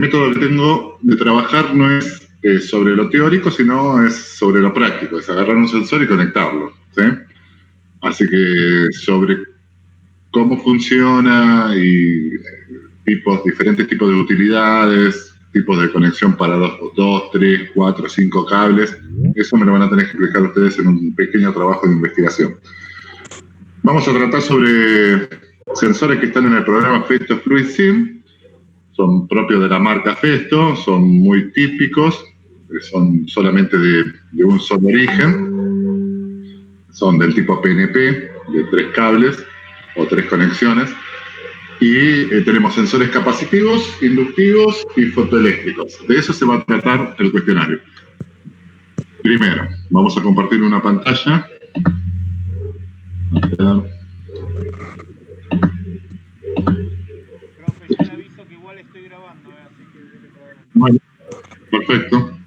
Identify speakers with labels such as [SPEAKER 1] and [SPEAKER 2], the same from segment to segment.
[SPEAKER 1] método que tengo de trabajar no es sobre lo teórico, sino es sobre lo práctico, es agarrar un sensor y conectarlo, ¿sí? Así que sobre cómo funciona y diferentes tipos de utilidades, tipos de conexión para 2, 3, 4, 5 cables, eso me lo van a tener que explicar ustedes en un pequeño trabajo de investigación. Vamos a tratar sobre sensores que están en el programa Festo Fluid Sim. Son propios de la marca Festo, son muy típicos, son solamente de un solo origen, son del tipo PNP, de 3 cables o 3 conexiones, y tenemos sensores capacitivos, inductivos y fotoeléctricos. De eso se va a tratar el cuestionario. Primero, vamos a compartir una pantalla. Bueno, perfecto.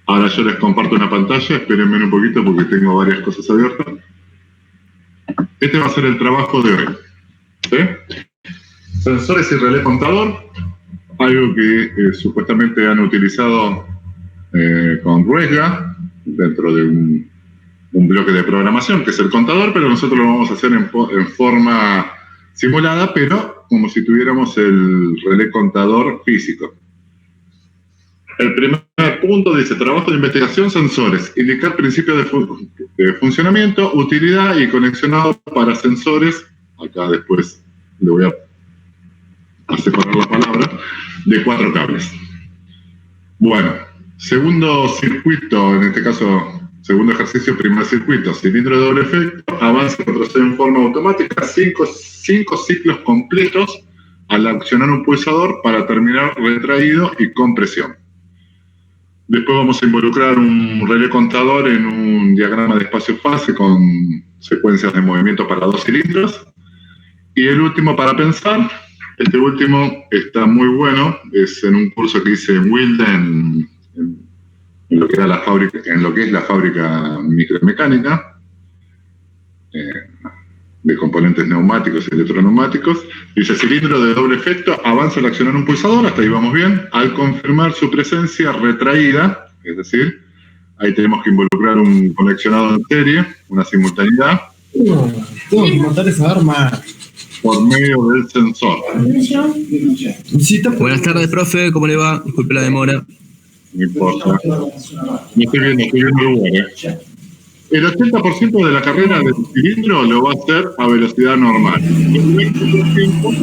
[SPEAKER 1] Ahora yo les comparto una pantalla, espérenme un poquito porque tengo varias cosas abiertas. Este va a ser el trabajo de hoy. ¿Sí? Sensores y relé contador, algo que supuestamente han utilizado con Ruesga dentro de un bloque de programación, que es el contador, pero nosotros lo vamos a hacer en forma simulada, pero como si tuviéramos el relé contador físico. El primer punto dice, trabajo de investigación, sensores, indicar principios de funcionamiento, utilidad y conexionado para sensores, acá después le voy a separar la palabra, de 4 cables. Bueno, segundo circuito, en este caso, segundo ejercicio, primer circuito, cilindro de doble efecto, avanza y retrocede en forma automática, 5 ciclos completos al accionar un pulsador para terminar retraído y compresión. Después vamos a involucrar un relé contador en un diagrama de espacio-fase con secuencias de movimiento para 2 cilindros. Y el último para pensar, este último está muy bueno, es en un curso que hice en Wilde, en lo que era la fábrica, en lo que es la fábrica micromecánica, de componentes neumáticos y electroneumáticos. Dice, cilindro de doble efecto, avanza al accionar un pulsador, hasta ahí vamos bien, al confirmar su presencia retraída, es decir, ahí tenemos que involucrar un conexionado en serie, una simultaneidad.
[SPEAKER 2] Tengo que montar esa arma
[SPEAKER 1] por medio del sensor.
[SPEAKER 3] Buenas tardes, profe, ¿cómo le va? Disculpe la demora.
[SPEAKER 1] No importa. No estoy viendo lugar, El 80% de la carrera del cilindro lo va a hacer a velocidad normal. El 20%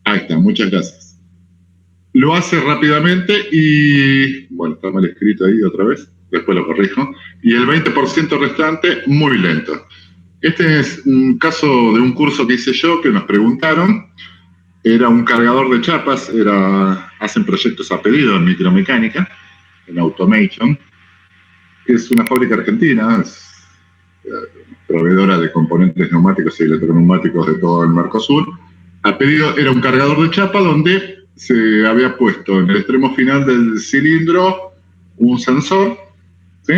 [SPEAKER 1] ahí está, muchas gracias. Lo hace rápidamente y, bueno, está mal escrito ahí otra vez, después lo corrijo, y el 20% restante muy lento. Este es un caso de un curso que hice yo, que nos preguntaron. Era un cargador de chapas, hacen proyectos a pedido en micromecánica, en Automation, que es una fábrica argentina, es proveedora de componentes neumáticos y electroneumáticos de todo el Mercosur. A pedido era un cargador de chapa donde se había puesto en el extremo final del cilindro un sensor, ¿sí?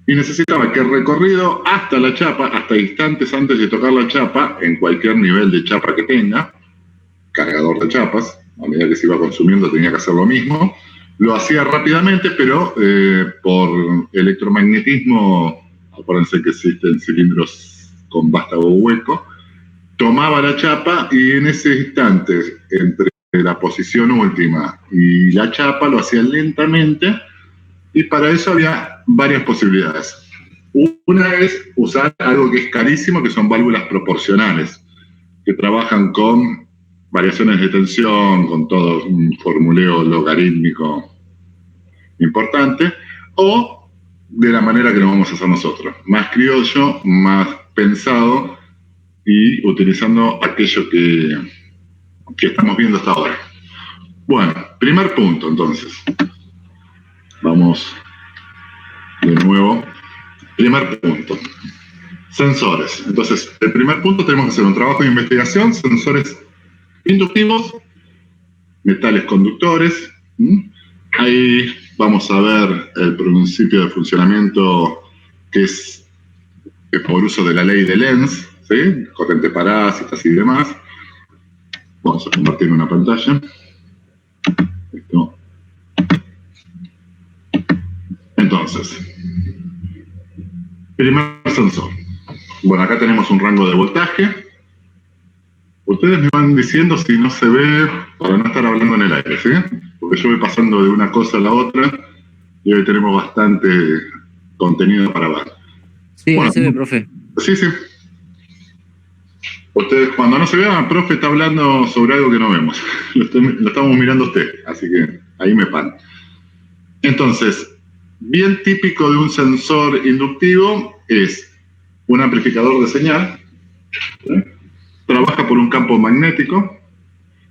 [SPEAKER 1] Y necesitaba que el recorrido hasta la chapa, hasta instantes antes de tocar la chapa, en cualquier nivel de chapa que tenga, cargador de chapas, a medida que se iba consumiendo tenía que hacer lo mismo, lo hacía rápidamente, pero por electromagnetismo, acuérdense que existen cilindros con vástago hueco, tomaba la chapa y en ese instante, entre la posición última y la chapa, lo hacía lentamente, y para eso había varias posibilidades. Una es usar algo que es carísimo, que son válvulas proporcionales, que trabajan con variaciones de tensión, con todo un formuleo logarítmico importante, o de la manera que lo vamos a hacer nosotros, más criollo, más pensado y utilizando aquello que estamos viendo hasta ahora. Bueno, primer punto entonces. Vamos de nuevo. Primer punto. Sensores. Entonces, el primer punto tenemos que hacer un trabajo de investigación, sensores inductivos, metales conductores. Ahí vamos a ver el principio de funcionamiento que es por uso de la ley de Lenz, ¿sí? corrientes parásitas y demás. Vamos a compartir una pantalla. Esto. Entonces, primer sensor. Bueno, acá tenemos un rango de voltaje. Ustedes me van diciendo si no se ve, para no estar hablando en el aire, ¿sí? Porque yo voy pasando de una cosa a la otra y hoy tenemos bastante contenido para ver.
[SPEAKER 3] Sí,
[SPEAKER 1] bueno,
[SPEAKER 3] se ve, profe.
[SPEAKER 1] Sí. Ustedes, cuando no se vean, profe está hablando sobre algo que no vemos. Lo estamos mirando a usted, así que ahí me pan. Entonces, bien típico de un sensor inductivo es un amplificador de señal, ¿sí? Trabaja por un campo magnético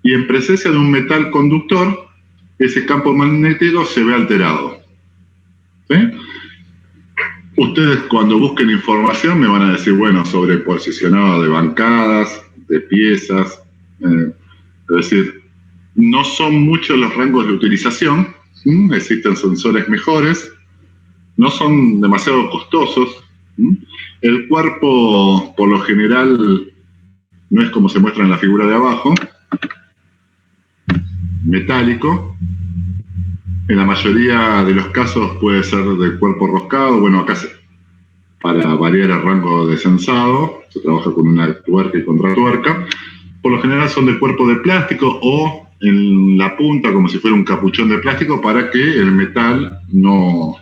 [SPEAKER 1] y en presencia de un metal conductor, ese campo magnético se ve alterado, ¿sí? Ustedes cuando busquen información me van a decir, bueno, sobre posicionado de bancadas, de piezas, es decir, no son muchos los rangos de utilización, existen sensores mejores, no son demasiado costosos, el cuerpo por lo general no es como se muestra en la figura de abajo, metálico. En la mayoría de los casos puede ser de cuerpo roscado. Bueno, acá para variar el rango de sensado se trabaja con una tuerca y contratuerca. Por lo general son de cuerpo de plástico o en la punta como si fuera un capuchón de plástico para que el metal no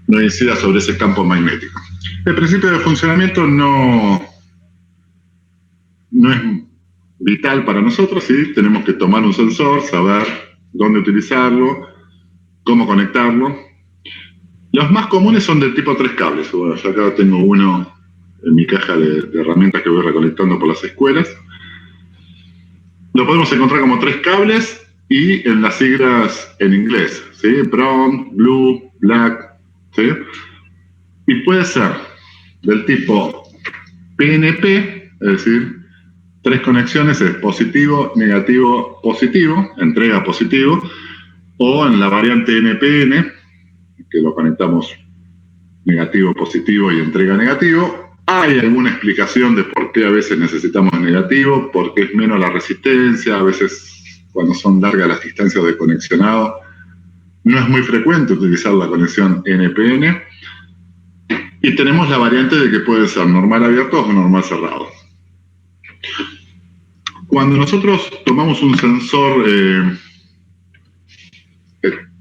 [SPEAKER 1] incida sobre ese campo magnético. El principio de funcionamiento no es vital para nosotros, ¿sí? Tenemos que tomar un sensor, saber dónde utilizarlo, cómo conectarlo. Los más comunes son del tipo 3 cables. Bueno, yo acá tengo uno en mi caja de herramientas que voy recolectando por las escuelas. Lo podemos encontrar como 3 cables y en las siglas en inglés, ¿sí? Brown, Blue, Black, ¿sí? Y puede ser del tipo PNP, es decir, 3 conexiones es positivo, negativo, positivo, entrega positivo, o en la variante NPN, que lo conectamos negativo, positivo y entrega negativo. Hay alguna explicación de por qué a veces necesitamos negativo, porque es menos la resistencia, a veces cuando son largas las distancias de conexionado, no es muy frecuente utilizar la conexión NPN. Y tenemos la variante de que puede ser normal abierto o normal cerrado. Cuando nosotros tomamos un sensor,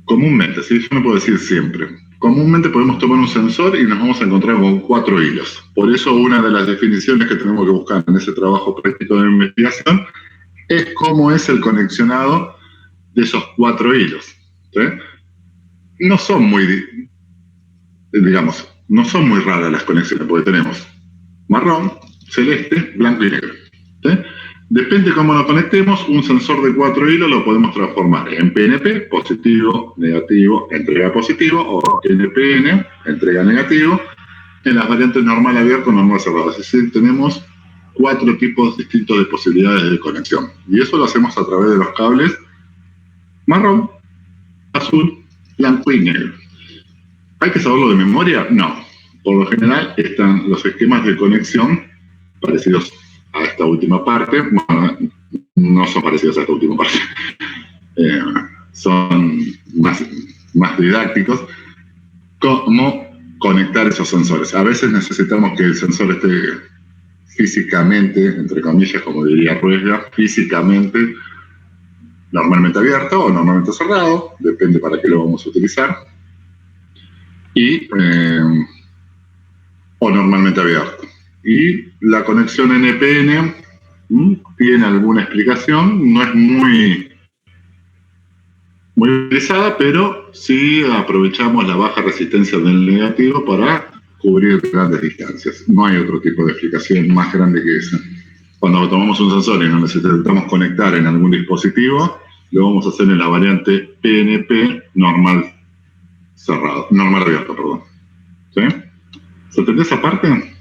[SPEAKER 1] comúnmente, ¿sí? Yo no puedo decir siempre, comúnmente podemos tomar un sensor y nos vamos a encontrar con 4 hilos. Por eso una de las definiciones que tenemos que buscar en ese trabajo práctico de investigación es cómo es el conexionado de esos 4 hilos, ¿sí? No son muy, digamos, no son muy raras las conexiones, porque tenemos marrón, celeste, blanco y negro, ¿sí? Depende de cómo lo conectemos, un sensor de 4 hilos lo podemos transformar en PNP, positivo, negativo, entrega positivo, o NPN, entrega negativo, en las variantes normal abierto, normal cerrado. Es decir, tenemos 4 tipos distintos de posibilidades de conexión. Y eso lo hacemos a través de los cables marrón, azul, blanco y negro. ¿Hay que saberlo de memoria? No. Por lo general están los esquemas de conexión parecidos a esta última parte. Bueno, no son parecidos a esta última parte. Son más didácticos. ¿Cómo conectar esos sensores? A veces necesitamos que el sensor esté físicamente, entre comillas, como diría Ruesga, físicamente normalmente abierto o normalmente cerrado, depende para qué lo vamos a utilizar. O normalmente abierto. Y la conexión NPN tiene alguna explicación, no es muy utilizada, pero sí aprovechamos la baja resistencia del negativo para cubrir grandes distancias. No hay otro tipo de explicación más grande que esa. Cuando tomamos un sensor y nos necesitamos conectar en algún dispositivo, lo vamos a hacer en la variante PNP normal cerrado, normal abierto, perdón. ¿Sí? ¿Se entendió esa parte?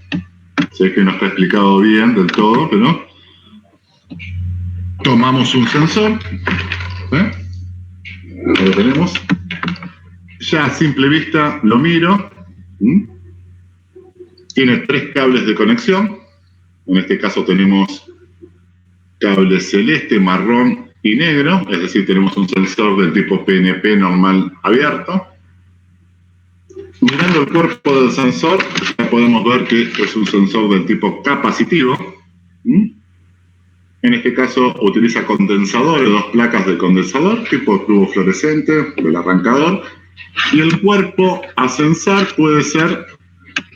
[SPEAKER 1] Sé que no está explicado bien del todo, pero tomamos un sensor, lo tenemos, ya a simple vista lo miro, tiene 3 cables de conexión, En este caso tenemos cable celeste, marrón y negro, es decir, tenemos un sensor del tipo PNP normal abierto. Mirando el cuerpo del sensor, ya podemos ver que es un sensor del tipo capacitivo. En este caso utiliza condensadores, 2 placas de condensador, tipo tubo fluorescente del arrancador, y el cuerpo a censar puede ser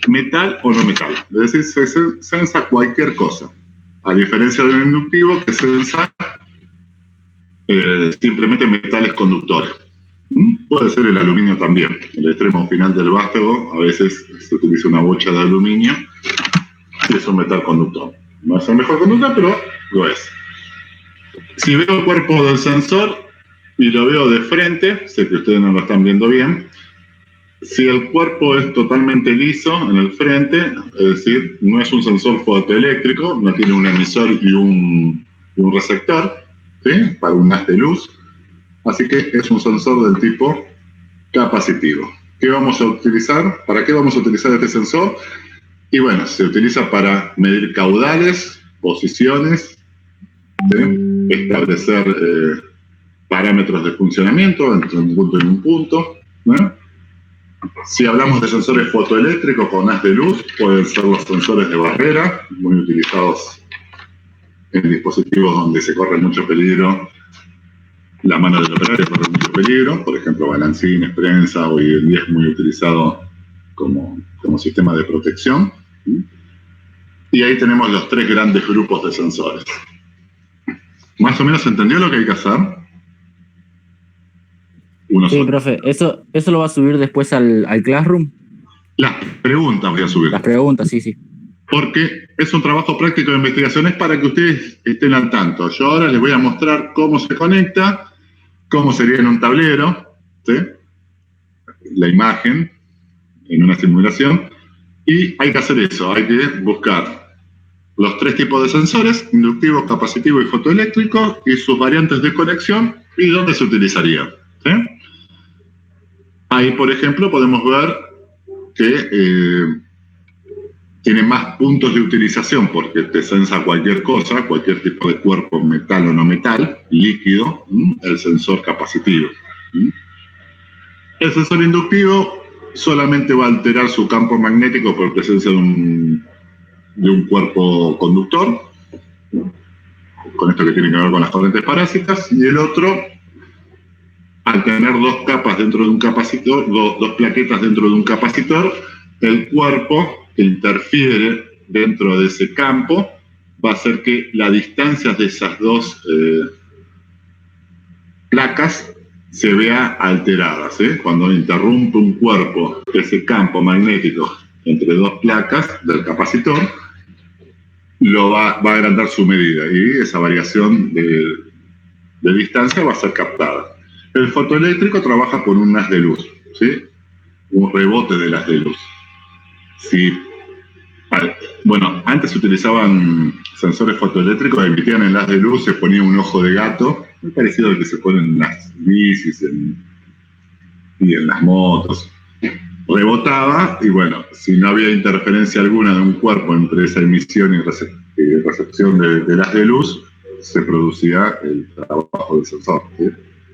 [SPEAKER 1] metal o no metal, es decir, se censa cualquier cosa, a diferencia del inductivo que censa simplemente metales conductores. Puede ser el aluminio también. El extremo final del vástago a veces se utiliza una bocha de aluminio y es un metal conductor. No es el mejor conductor, pero lo es. Si veo el cuerpo del sensor y lo veo de frente, sé que ustedes no lo están viendo bien, si el cuerpo es totalmente liso en el frente, es decir, no es un sensor fotoeléctrico, no tiene un emisor y un receptor, ¿sí?, para un haz de luz, así que es un sensor del tipo capacitivo. ¿Qué vamos a utilizar? ¿Para qué vamos a utilizar este sensor? Y bueno, se utiliza para medir caudales, posiciones, ¿sí?, establecer parámetros de funcionamiento entre un punto y un punto, ¿no? Si hablamos de sensores fotoeléctricos con haz de luz, pueden ser los sensores de barrera, muy utilizados en dispositivos donde se corre mucho peligro, la mano del operario corre mucho peligro, por ejemplo, balancines, prensa, hoy en día es muy utilizado como sistema de protección. Y ahí tenemos los 3 grandes grupos de sensores. ¿Más o menos entendió lo que hay que hacer?
[SPEAKER 4] Sí, profe, ¿eso lo va a subir después al Classroom?
[SPEAKER 1] Las preguntas voy a subir.
[SPEAKER 4] Las preguntas, sí.
[SPEAKER 1] Porque es un trabajo práctico de investigaciones para que ustedes estén al tanto. Yo ahora les voy a mostrar cómo se conecta, cómo sería en un tablero, ¿sí?, la imagen en una simulación, y hay que hacer eso, hay que buscar los 3 tipos de sensores, inductivo, capacitivo y fotoeléctrico, y sus variantes de conexión y dónde se utilizarían, ¿sí? Ahí, por ejemplo, podemos ver que tiene más puntos de utilización porque te sensa cualquier cosa, cualquier tipo de cuerpo, metal o no metal, líquido, el sensor capacitivo. El sensor inductivo solamente va a alterar su campo magnético por presencia de un cuerpo conductor, con esto que tiene que ver con las corrientes parásitas, y el otro, al tener 2 capas dentro de un capacitor, 2 plaquetas dentro de un capacitor, el cuerpo que interfiere dentro de ese campo va a hacer que la distancia de esas 2 placas se vea alterada, ¿sí? Cuando interrumpe un cuerpo ese campo magnético entre 2 placas del capacitor, lo va a agrandar su medida y esa variación de distancia va a ser captada. El fotoeléctrico trabaja con un haz de luz, ¿sí?, un rebote del haz de luz. Bueno, antes se utilizaban sensores fotoeléctricos, emitían el haz de luz, se ponía un ojo de gato, muy parecido al que se pone en las bicis y en las motos. Rebotaba y bueno, si no había interferencia alguna de un cuerpo entre esa emisión y recepción del haz de luz, se producía el trabajo del sensor, ¿sí?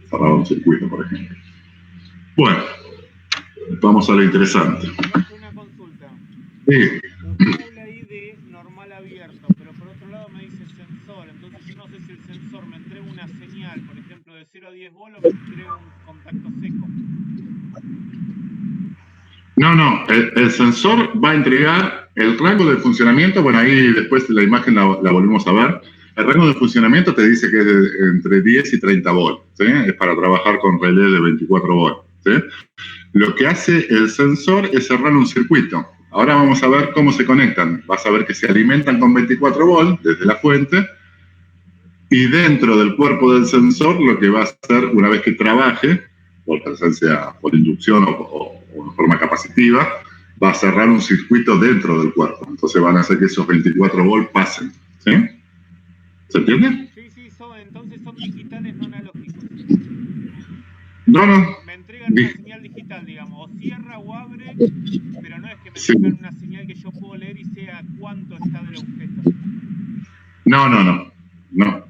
[SPEAKER 1] Cerraba un circuito, por ejemplo. Bueno, vamos a lo interesante.
[SPEAKER 5] Una consulta.
[SPEAKER 1] Sí.
[SPEAKER 5] Usted habla ahí de normal abierto, pero por otro lado me dice sensor, entonces yo no sé si el sensor me entrega una señal, por ejemplo, de 0 a 10 volt o me entrega un contacto seco.
[SPEAKER 1] No, el sensor va a entregar el rango de funcionamiento, bueno, ahí después la imagen la volvemos a ver. El rango de funcionamiento te dice que es entre 10 y 30 volts, ¿sí? Es para trabajar con relé de 24 volts, ¿sí? Lo que hace el sensor es cerrar un circuito. Ahora vamos a ver cómo se conectan. Vas a ver que se alimentan con 24 volts desde la fuente y dentro del cuerpo del sensor lo que va a hacer una vez que trabaje, por presencia, por inducción o de forma capacitiva, va a cerrar un circuito dentro del cuerpo. Entonces van a hacer que esos 24 volts pasen, ¿sí? ¿Se entiende?
[SPEAKER 5] Sí, entonces son digitales, no analógicos.
[SPEAKER 1] No.
[SPEAKER 5] Me entregan una señal digital, digamos, o cierra o abre, pero no es que me entregan una señal que yo puedo leer y sea cuánto está del objeto.
[SPEAKER 1] No.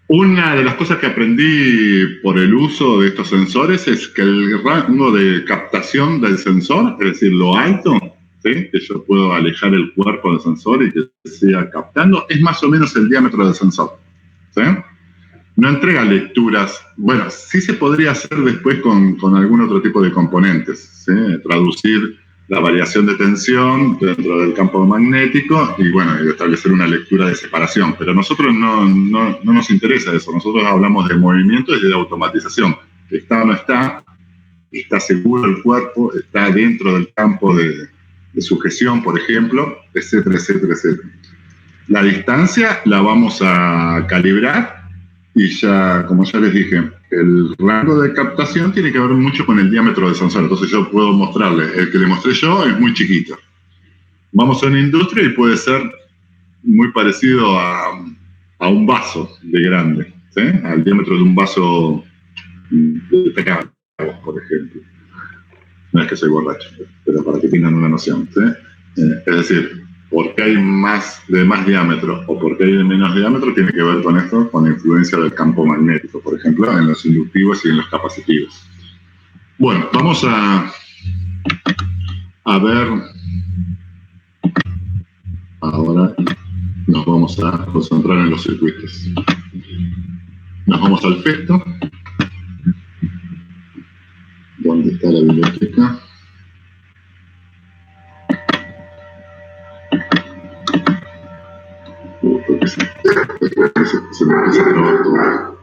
[SPEAKER 1] Una de las cosas que aprendí por el uso de estos sensores es que el rango de captación del sensor, es decir, lo alto, ¿sí?, que yo puedo alejar el cuerpo del sensor y que siga captando, es más o menos el diámetro del sensor, ¿sí? No entrega lecturas. Bueno, sí se podría hacer después con algún otro tipo de componentes, ¿sí? Traducir la variación de tensión dentro del campo magnético y, bueno, y establecer una lectura de separación. Pero a nosotros no nos interesa eso. Nosotros hablamos de movimiento y de automatización. Está o no está seguro el cuerpo, está dentro del campo de sujeción, por ejemplo, etcétera. La distancia la vamos a calibrar. Y ya, como ya les dije, el rango de captación tiene que ver mucho con el diámetro del sensor. Entonces yo puedo mostrarle, el que le mostré yo es muy chiquito. Vamos a una industria y puede ser muy parecido a un vaso de grande, ¿sí? Al diámetro de un vaso de pecado, por ejemplo. No es que soy borracho, pero para que tengan una noción, ¿sí? Es decir, porque hay más diámetro o porque hay de menos diámetro tiene que ver con esto, con la influencia del campo magnético, por ejemplo, en los inductivos y en los capacitivos. Bueno, vamos a ver, ahora nos vamos a concentrar en los circuitos. Nos vamos al FESTO. ¿Dónde está la biblioteca? Porque se me empieza a trabar todo.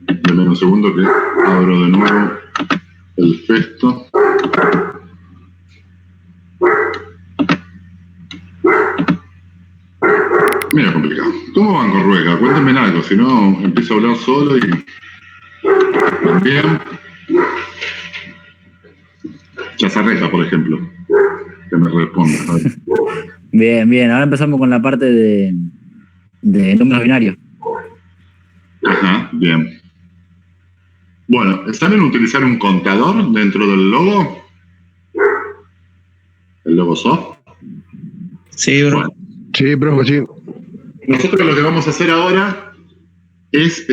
[SPEAKER 1] Deme un segundo que abro de nuevo el FESTO. Mira, complicado. ¿Cómo van con Ruega? Cuéntenme algo, si no empiezo a hablar solo y... Bien. Chazarreja, por ejemplo. Que me responda.
[SPEAKER 4] Bien. Ahora empezamos con la parte de números binarios.
[SPEAKER 1] Ajá, bien. Bueno, ¿saben utilizar un contador dentro del logo? ¿El logo soft?
[SPEAKER 3] Sí, bro.
[SPEAKER 1] Bueno,
[SPEAKER 6] Sí, profe, sí.
[SPEAKER 1] nosotros lo que vamos a hacer ahora es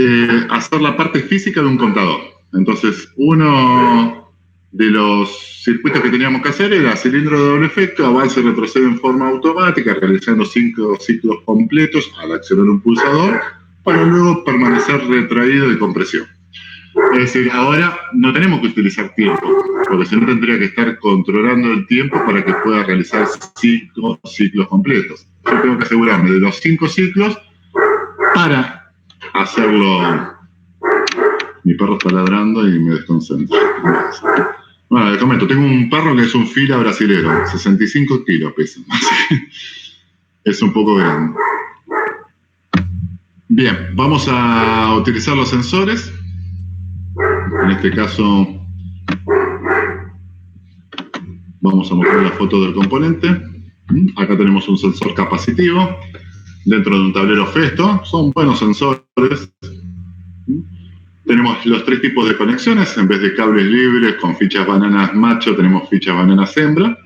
[SPEAKER 1] hacer la parte física de un contador. Entonces, uno de los circuitos que teníamos que hacer era cilindro de doble efecto, avance y retrocede en forma automática, realizando 5 ciclos completos al accionar un pulsador, para luego permanecer retraído de compresión. Es decir, ahora no tenemos que utilizar tiempo, porque si no tendría que estar controlando el tiempo para que pueda realizar 5 ciclos completos. Yo tengo que asegurarme de los 5 ciclos para hacerlo. Mi perro está ladrando y me desconcentra. Bueno, les comento, tengo un perro que es un fila brasilero, 65 kilos pesa. Es un poco grande. Bien, vamos a utilizar los sensores. En este caso, vamos a mostrar la foto del componente. Acá tenemos un sensor capacitivo dentro de un tablero FESTO. Son buenos sensores. Tenemos los 3 tipos de conexiones. En vez de cables libres con fichas bananas macho, tenemos fichas bananas hembra.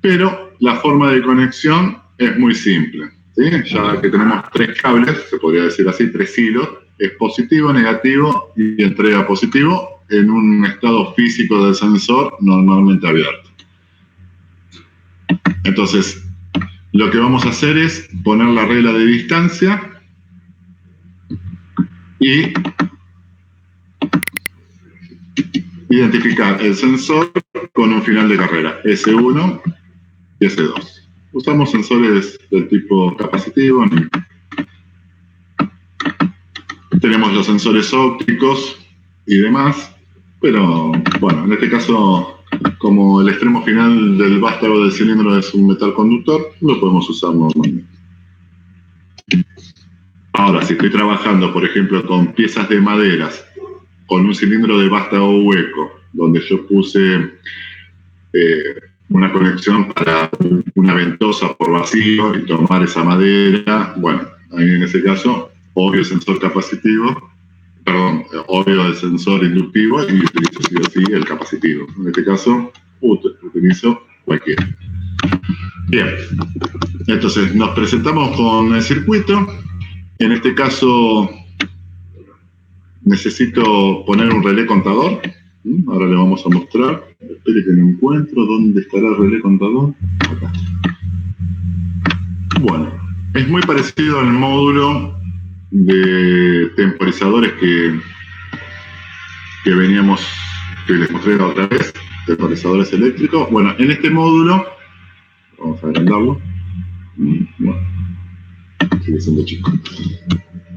[SPEAKER 1] Pero la forma de conexión es muy simple, ¿sí? Ya que tenemos 3 cables, se podría decir así, 3 hilos, es positivo, negativo y entrega positivo en un estado físico del sensor normalmente abierto. Entonces, lo que vamos a hacer es poner la regla de distancia y identificar el sensor con un final de carrera, S1 y S2. Usamos sensores del tipo capacitivo. Tenemos los sensores ópticos y demás, pero bueno, en este caso, como el extremo final del vástago del cilindro es un metal conductor, lo podemos usar normalmente. Ahora, si estoy trabajando, por ejemplo, con piezas de maderas, con un cilindro de vástago hueco, donde yo puse una conexión para una ventosa por vacío y tomar esa madera, bueno, ahí en ese caso, obvio el sensor capacitivo, obvio el sensor inductivo y utilizo sí o sí el capacitivo. En este caso, utilizo cualquiera. Bien, Entonces nos presentamos con el circuito. En este caso necesito poner un relé contador. Ahora le vamos a mostrar. Espere que lo encuentro. ¿Dónde estará el relé contador? Acá. Bueno, es muy parecido al módulo de temporizadores que veníamos, que les mostré la otra vez, temporizadores eléctricos. Bueno, en este módulo, vamos a agrandarlo. Bueno, sigue siendo chico.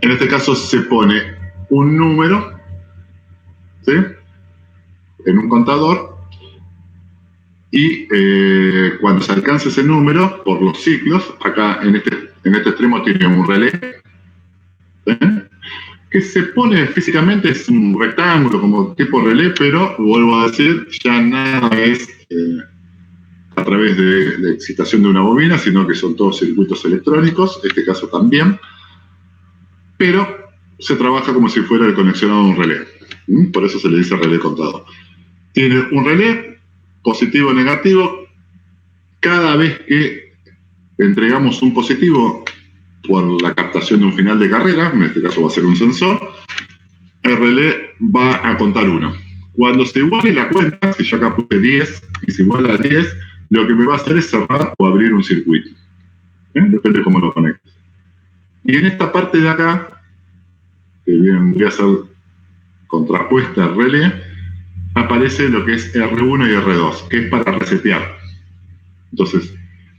[SPEAKER 1] En este caso se pone un número, ¿sí?, en un contador, y cuando se alcance ese número, por los ciclos, acá en este extremo tiene un relé, ¿sí?, que se pone físicamente, es un rectángulo como tipo relé, pero vuelvo a decir, ya nada es a través de excitación de una bobina, sino que son todos circuitos electrónicos, en este caso también, pero se trabaja como si fuera el conexionado de un relé. Por eso se le dice relé contador. Tiene un relé positivo o negativo. Cada vez que entregamos un positivo por la captación de un final de carrera, en este caso va a ser un sensor, el relé va a contar 1. Cuando se iguale la cuenta, si yo acá puse 10 y se iguala a 10, lo que me va a hacer es cerrar o abrir un circuito. Depende de cómo lo conectes. Y en esta parte de acá, que vendría a ser contrapuesta al relé, aparece lo que es R1 y R2, que es para resetear. Entonces,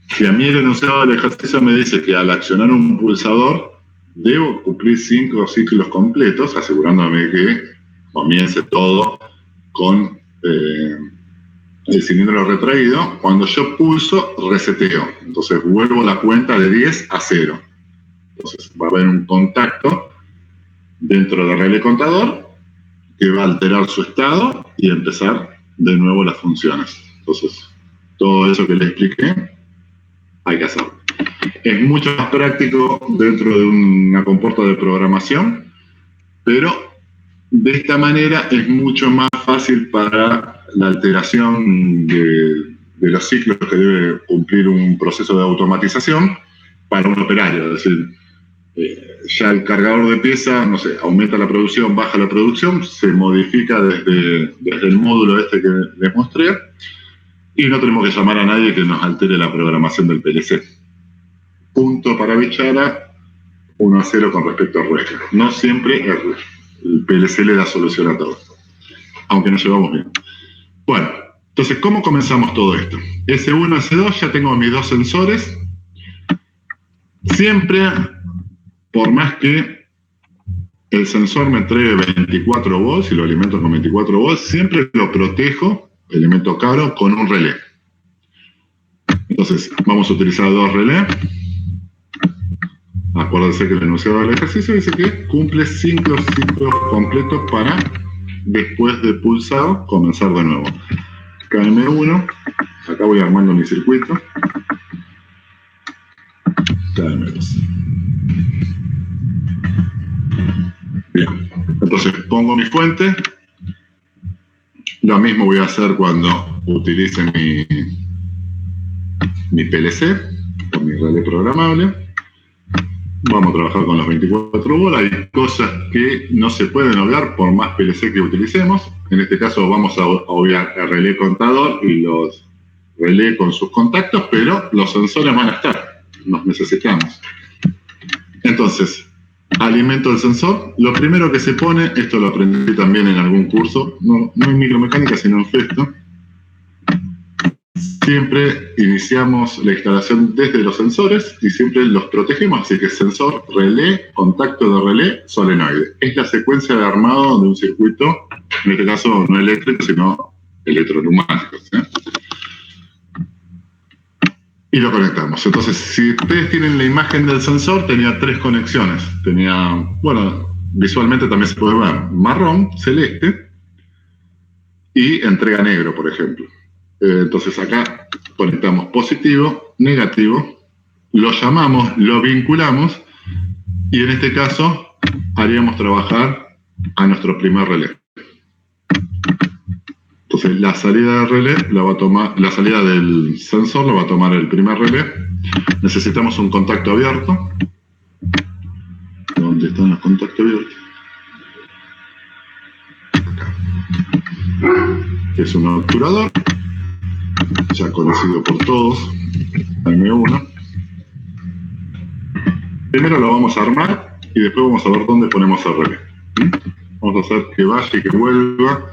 [SPEAKER 1] si a mí el enunciado del ejercicio me dice que al accionar un pulsador debo cumplir 5 ciclos completos, asegurándome que comience todo con el cilindro retraído, cuando yo pulso, reseteo. Entonces vuelvo la cuenta de 10 a 0. Entonces va a haber un contacto dentro del relé contador que va a alterar su estado y empezar de nuevo las funciones. Entonces, todo eso que le expliqué, hay que hacerlo. Es mucho más práctico dentro de una compuerta de programación, pero de esta manera es mucho más fácil para la alteración de los ciclos que debe cumplir un proceso de automatización para un operario. Es decir, ya el cargador de pieza, no sé, aumenta la producción, baja la producción, se modifica desde el módulo este que les mostré, y no tenemos que llamar a nadie que nos altere la programación del PLC. Punto para bichara, 1-0 con respecto a Ruesca. No siempre el PLC le da solución a todo, aunque nos llevamos bien. Bueno, entonces, ¿cómo comenzamos todo esto? S1, S2, ya tengo mis 2 sensores. Siempre, por más que el sensor me entregue 24 volts y lo alimento con 24 volts, siempre lo protejo, elemento caro, con un relé. Entonces, vamos a utilizar 2 relés. Acuérdense que el enunciado del ejercicio dice que cumple 5 ciclos completos para, después de pulsar, comenzar de nuevo. KM1, acá voy armando mi circuito. KM2. Bien, entonces pongo mi fuente. Lo mismo voy a hacer cuando utilice mi PLC, con mi relé programable. Vamos a trabajar con los 24 volts. Hay cosas que no se pueden obviar por más PLC que utilicemos. En este caso vamos a obviar el relé contador y los relé con sus contactos, pero los sensores van a estar. Los necesitamos. Entonces, alimento el sensor. Lo primero que se pone, esto lo aprendí también en algún curso, no en micromecánica, sino en Festo. Siempre iniciamos la instalación desde los sensores y siempre los protegemos, así que sensor, relé, contacto de relé, solenoide. Es la secuencia de armado de un circuito, en este caso no eléctrico, sino electroneumático, ¿sí? Y lo conectamos. Entonces, si ustedes tienen la imagen del sensor, tenía 3 conexiones. Tenía, bueno, visualmente también se puede ver marrón, celeste y entrega negro, por ejemplo. Entonces acá conectamos positivo, negativo, lo llamamos, lo vinculamos y en este caso haríamos trabajar a nuestro primer relé. Entonces la salida del relé la va a tomar, la salida del sensor la va a tomar el primer relé Necesitamos un contacto abierto. ¿Dónde están los contactos abiertos? Acá. Que es un obturador, ya conocido por todos, M1. Primero lo vamos a armar y después vamos a ver dónde ponemos el relé. Vamos a hacer que vaya y que vuelva.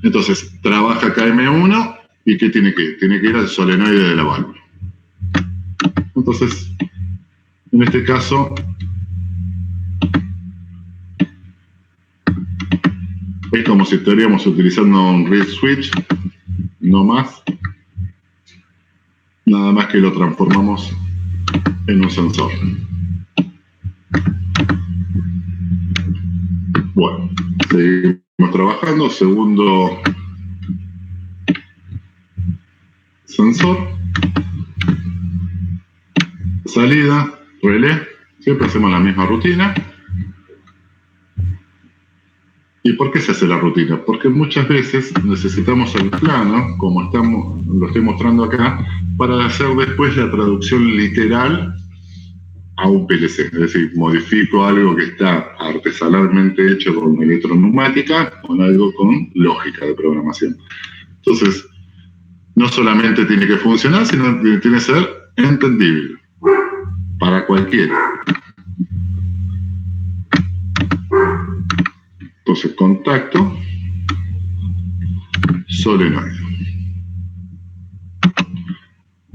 [SPEAKER 1] Entonces, trabaja acá M1 y ¿qué tiene que ir? Tiene que ir al solenoide de la válvula. Entonces, en este caso, es como si estaríamos utilizando un reed switch, no más. Nada más que lo transformamos en un sensor. Bueno, seguimos trabajando. Segundo sensor. Salida, relé. Siempre hacemos la misma rutina. ¿Y por qué se hace la rutina? Porque muchas veces necesitamos el plano, como lo estoy mostrando acá, para hacer después la traducción literal a un PLC. Es decir, modifico algo que está artesanalmente hecho con electroneumática con algo con lógica de programación. Entonces, no solamente tiene que funcionar, sino que tiene que ser entendible para cualquiera. Entonces, contacto, solenoide.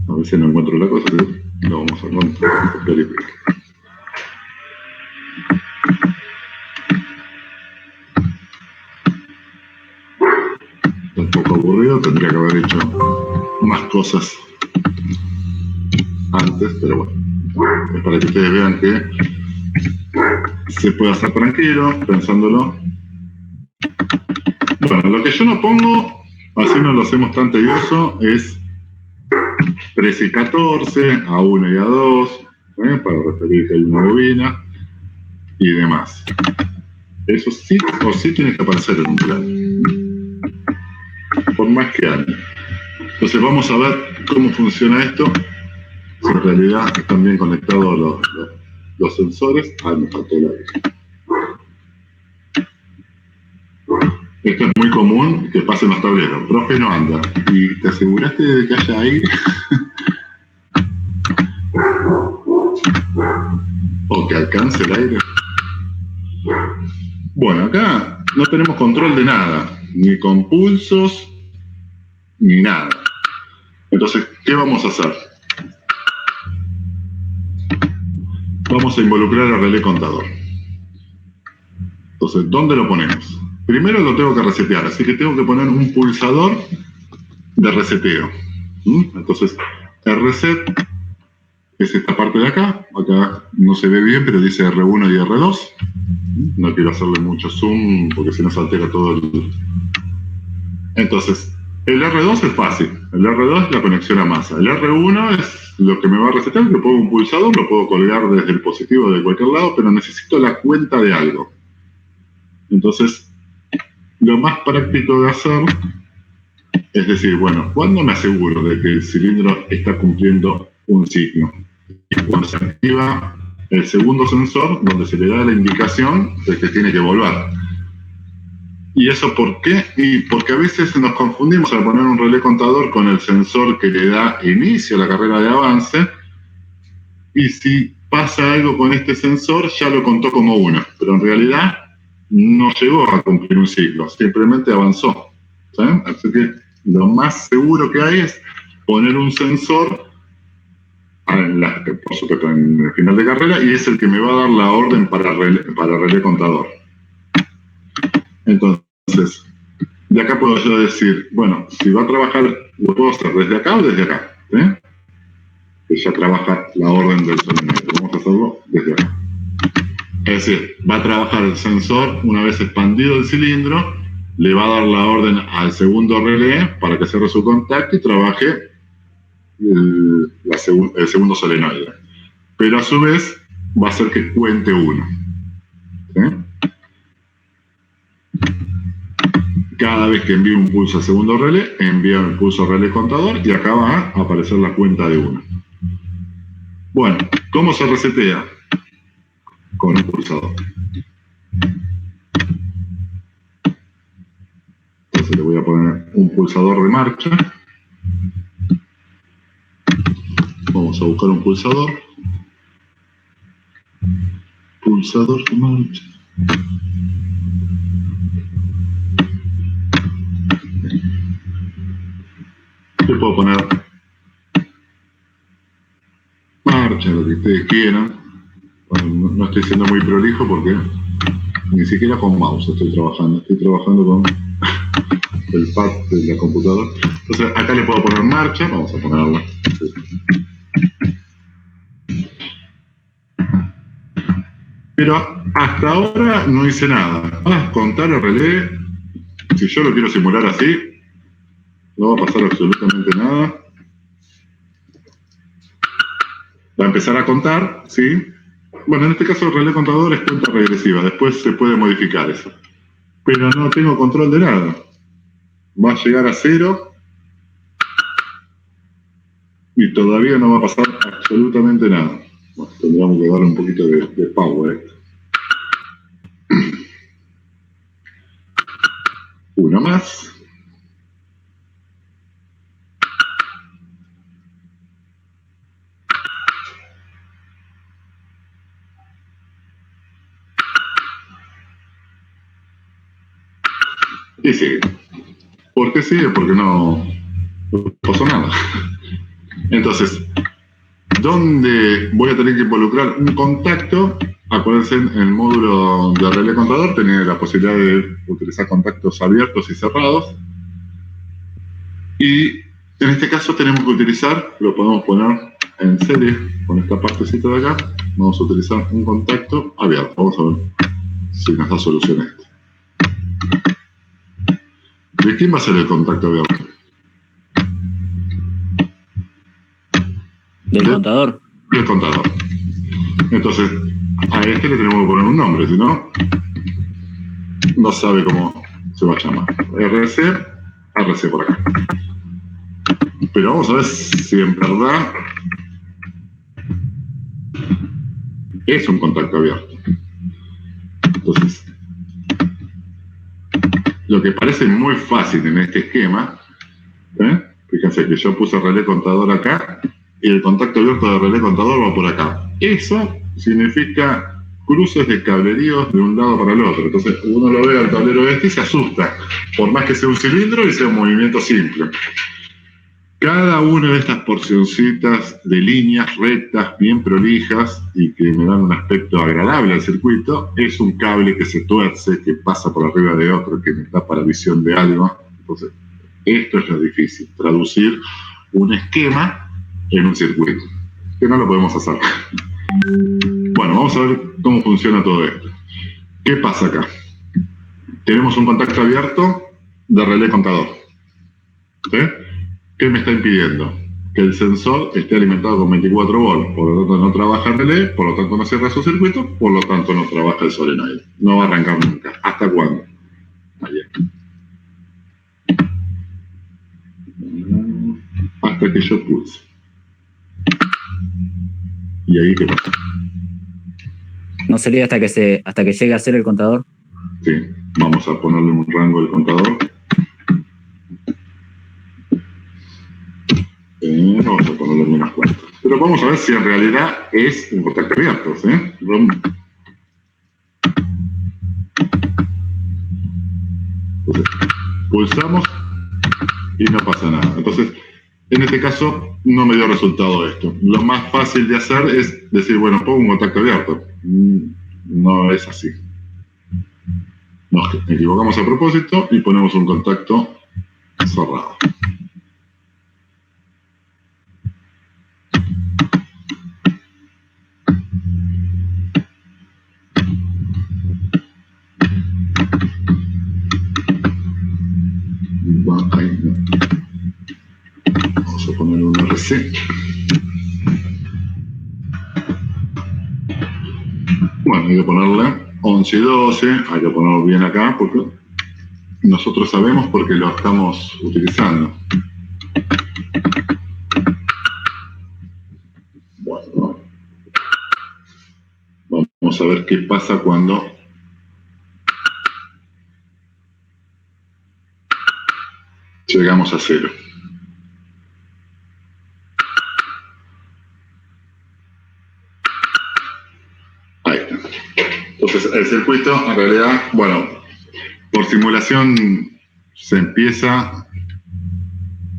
[SPEAKER 1] A veces no encuentro la cosa, pero lo vamos a verificar. Está un poco aburrido, tendría que haber hecho más cosas antes, pero bueno, es para que ustedes vean que se puede hacer tranquilo, pensándolo. Bueno, lo que yo no pongo, así no lo hacemos tan tedioso, es 13 y 14, A1 y A2, para referir que hay una bobina y demás. Eso sí o sí tiene que aparecer en un plano, por más que haya. Entonces vamos a ver cómo funciona esto, si en realidad están bien conectados los sensores. Me faltó la luz. Esto es muy común que pase en los tableros. Profe, no anda. ¿Y te aseguraste de que haya aire? ¿O que alcance el aire? Bueno, acá no tenemos control de nada. Ni con pulsos, ni nada. Entonces, ¿qué vamos a hacer? Vamos a involucrar al relé contador. Entonces, ¿dónde lo ponemos? Primero lo tengo que resetear, así que tengo que poner un pulsador de reseteo. Entonces, el reset es esta parte de acá. Acá no se ve bien, pero dice R1 y R2. No quiero hacerle mucho zoom, porque si no se altera todo el... Entonces, el R2 es fácil. El R2 es la conexión a masa. El R1 es lo que me va a resetear. Le pongo un pulsador, lo puedo colgar desde el positivo de cualquier lado, pero necesito la cuenta de algo. Entonces, lo más práctico de hacer es decir, bueno, ¿cuándo me aseguro de que el cilindro está cumpliendo un ciclo? Y cuando se activa el segundo sensor, donde se le da la indicación de que tiene que volver. ¿Y eso por qué? Y porque a veces nos confundimos al poner un relé contador con el sensor que le da inicio a la carrera de avance, y si pasa algo con este sensor, ya lo contó como uno, pero en realidad no llegó a cumplir un ciclo, simplemente avanzó. ¿Saben? Así que lo más seguro que hay es poner un sensor, por supuesto en el final de carrera, y es el que me va a dar la orden para relé contador. Entonces, de acá puedo yo decir, bueno, si va a trabajar, lo puedo hacer desde acá o desde acá. Que ya trabaja la orden del solenoide. Vamos a hacerlo desde acá. Es decir, va a trabajar el sensor una vez expandido el cilindro, le va a dar la orden al segundo relé para que cierre su contacto y trabaje el segundo solenoide. Pero a su vez va a hacer que cuente uno. ¿Sí? Cada vez que envíe un pulso al segundo relé, envía un pulso al relé contador y acá va a aparecer la cuenta de uno. Bueno, ¿cómo se resetea? Con un pulsador. Entonces le voy a poner un pulsador de marcha. Vamos a buscar un pulsador. Pulsador de marcha. Le puedo poner marcha, lo que ustedes quieran. Bueno, no estoy siendo muy prolijo porque ni siquiera con mouse estoy trabajando con el pad de la computadora. Entonces acá le puedo poner marcha, vamos a ponerla. Pero hasta ahora no hice nada. Contar el relé, si yo lo quiero simular así, no va a pasar absolutamente nada. Va a empezar a contar, ¿sí? Bueno, en este caso el relé contador es cuenta regresiva, después se puede modificar eso. Pero no tengo control de nada. Va a llegar a 0 y todavía no va a pasar absolutamente nada. Bueno, tendríamos que darle un poquito de power. Uno más. Y sigue. ¿Por qué sigue? Porque no pasó nada. Entonces, ¿dónde voy a tener que involucrar un contacto? Acuérdense, en el módulo de relé contador tiene la posibilidad de utilizar contactos abiertos y cerrados. Y en este caso tenemos que utilizar, lo podemos poner en serie con esta partecita de acá. Vamos a utilizar un contacto abierto. Vamos a ver si nos da solución a esto. ¿De quién va a ser el contacto abierto?
[SPEAKER 4] Del contador.
[SPEAKER 1] Del contador. Entonces, a este le tenemos que poner un nombre, si no, no sabe cómo se va a llamar. RC por acá. Pero vamos a ver si en verdad es un contacto abierto. Entonces, lo que parece muy fácil en este esquema, fíjense que yo puse relé contador acá y el contacto abierto de relé contador va por acá. Eso significa cruces de cableríos de un lado para el otro. Entonces uno lo ve al tablero este y se asusta, por más que sea un cilindro y sea un movimiento simple. Cada una de estas porcioncitas de líneas rectas, bien prolijas y que me dan un aspecto agradable al circuito, es un cable que se tuerce, que pasa por arriba de otro, que me tapa la visión de algo. Entonces, esto es lo difícil, traducir un esquema en un circuito, que no lo podemos hacer. Bueno, vamos a ver cómo funciona todo esto. ¿Qué pasa acá? Tenemos un contacto abierto de relé contador. ¿Sí? ¿Qué me está impidiendo? Que el sensor esté alimentado con 24 volts, por lo tanto no trabaja el relé, por lo tanto no cierra su circuito, por lo tanto no trabaja el solenoide. No va a arrancar nunca. ¿Hasta cuándo? Ayer. Hasta que yo pulse. ¿Y ahí qué pasa?
[SPEAKER 4] ¿No sería hasta que llegue a ser el contador?
[SPEAKER 1] Sí, vamos a ponerle un rango del contador. Vamos a ponerle menos cuentas. Pero vamos a ver si en realidad es un contacto abierto, ¿sí? Entonces, pulsamos y no pasa nada. Entonces, en este caso no me dio resultado esto. Lo más fácil de hacer es decir, bueno, pongo un contacto abierto. No es así. Nos equivocamos a propósito y ponemos un contacto cerrado. Vamos a poner un RC. Bueno, hay que ponerle 11 y 12, hay que ponerlo bien acá porque nosotros sabemos porque lo estamos utilizando. Bueno, Vamos a ver qué pasa cuando llegamos a 0. Ahí está. Entonces, el circuito, en realidad, bueno, por simulación se empieza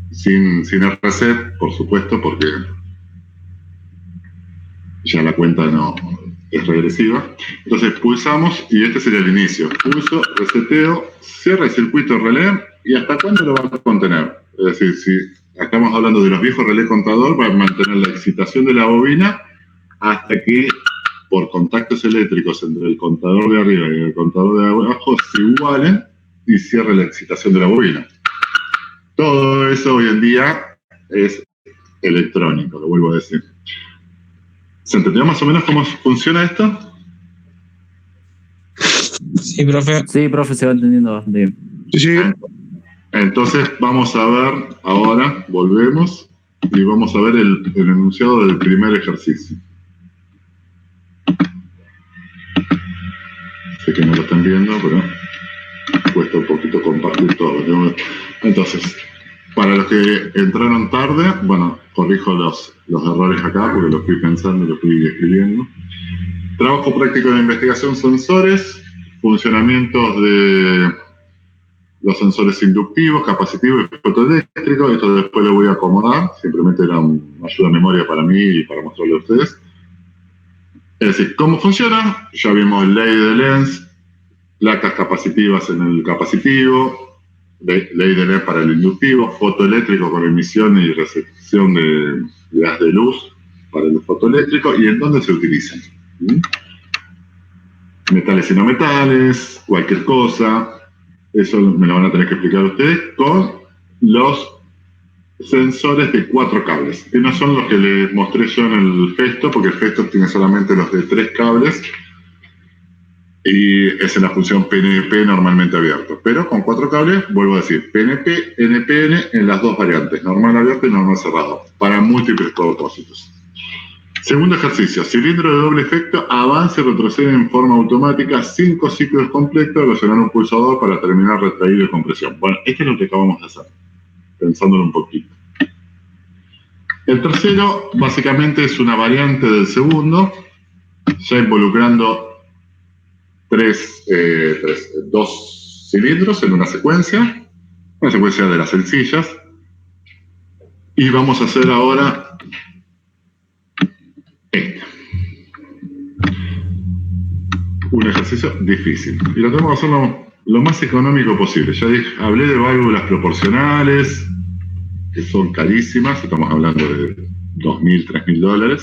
[SPEAKER 1] sin el reset, por supuesto, porque ya la cuenta no es regresiva. Entonces pulsamos y este sería el inicio. Pulso, reseteo, cierra el circuito relé y ¿hasta cuándo lo va a contener? Es decir, si estamos hablando de los viejos relés contador, va a mantener la excitación de la bobina hasta que por contactos eléctricos entre el contador de arriba y el contador de abajo se igualen y cierre la excitación de la bobina. Todo eso hoy en día es electrónico, lo vuelvo a decir. ¿Se entendió más o menos cómo funciona esto?
[SPEAKER 3] Sí, profe.
[SPEAKER 4] Sí, profe, se va entendiendo bastante bien.
[SPEAKER 3] Sí.
[SPEAKER 1] Entonces vamos a ver ahora, volvemos, y vamos a ver el enunciado del primer ejercicio. Sé que no lo están viendo, pero cuesta un poquito compartir todo. Entonces, para los que entraron tarde, bueno, corrijo los errores acá porque lo fui pensando y lo fui escribiendo. Trabajo práctico de investigación sensores, funcionamientos de los sensores inductivos, capacitivos y fotoeléctricos. Esto después lo voy a acomodar, simplemente era una ayuda a memoria para mí y para mostrarle a ustedes. Es decir, ¿cómo funciona? Ya vimos ley de Lenz, placas capacitivas en el capacitivo, ley de Lenz para el inductivo, fotoeléctrico con emisión y recepción de gas de luz para el fotoeléctrico y en dónde se utilizan. Metales y no metales, cualquier cosa, eso me lo van a tener que explicar ustedes con los sensores de 4 cables, que no son los que les mostré yo en el Festo, porque el Festo tiene solamente los de 3 cables y es en la función PNP normalmente abierto, pero con 4 cables, vuelvo a decir, PNP, NPN en las 2 variantes, normal abierto y normal cerrado, para múltiples propósitos. Segundo ejercicio, cilindro de doble efecto, avance y retrocede en forma automática, 5 ciclos completos, relacionar un pulsador para terminar retraído y compresión. Bueno, este es lo que acabamos de hacer, pensándolo un poquito. El tercero, básicamente, es una variante del segundo, ya involucrando 2 cilindros en una secuencia de las sencillas, y vamos a hacer ahora un ejercicio difícil, y lo tenemos que hacer lo más económico posible. Ya hablé de válvulas proporcionales, que son carísimas, estamos hablando de $2.000, $3.000.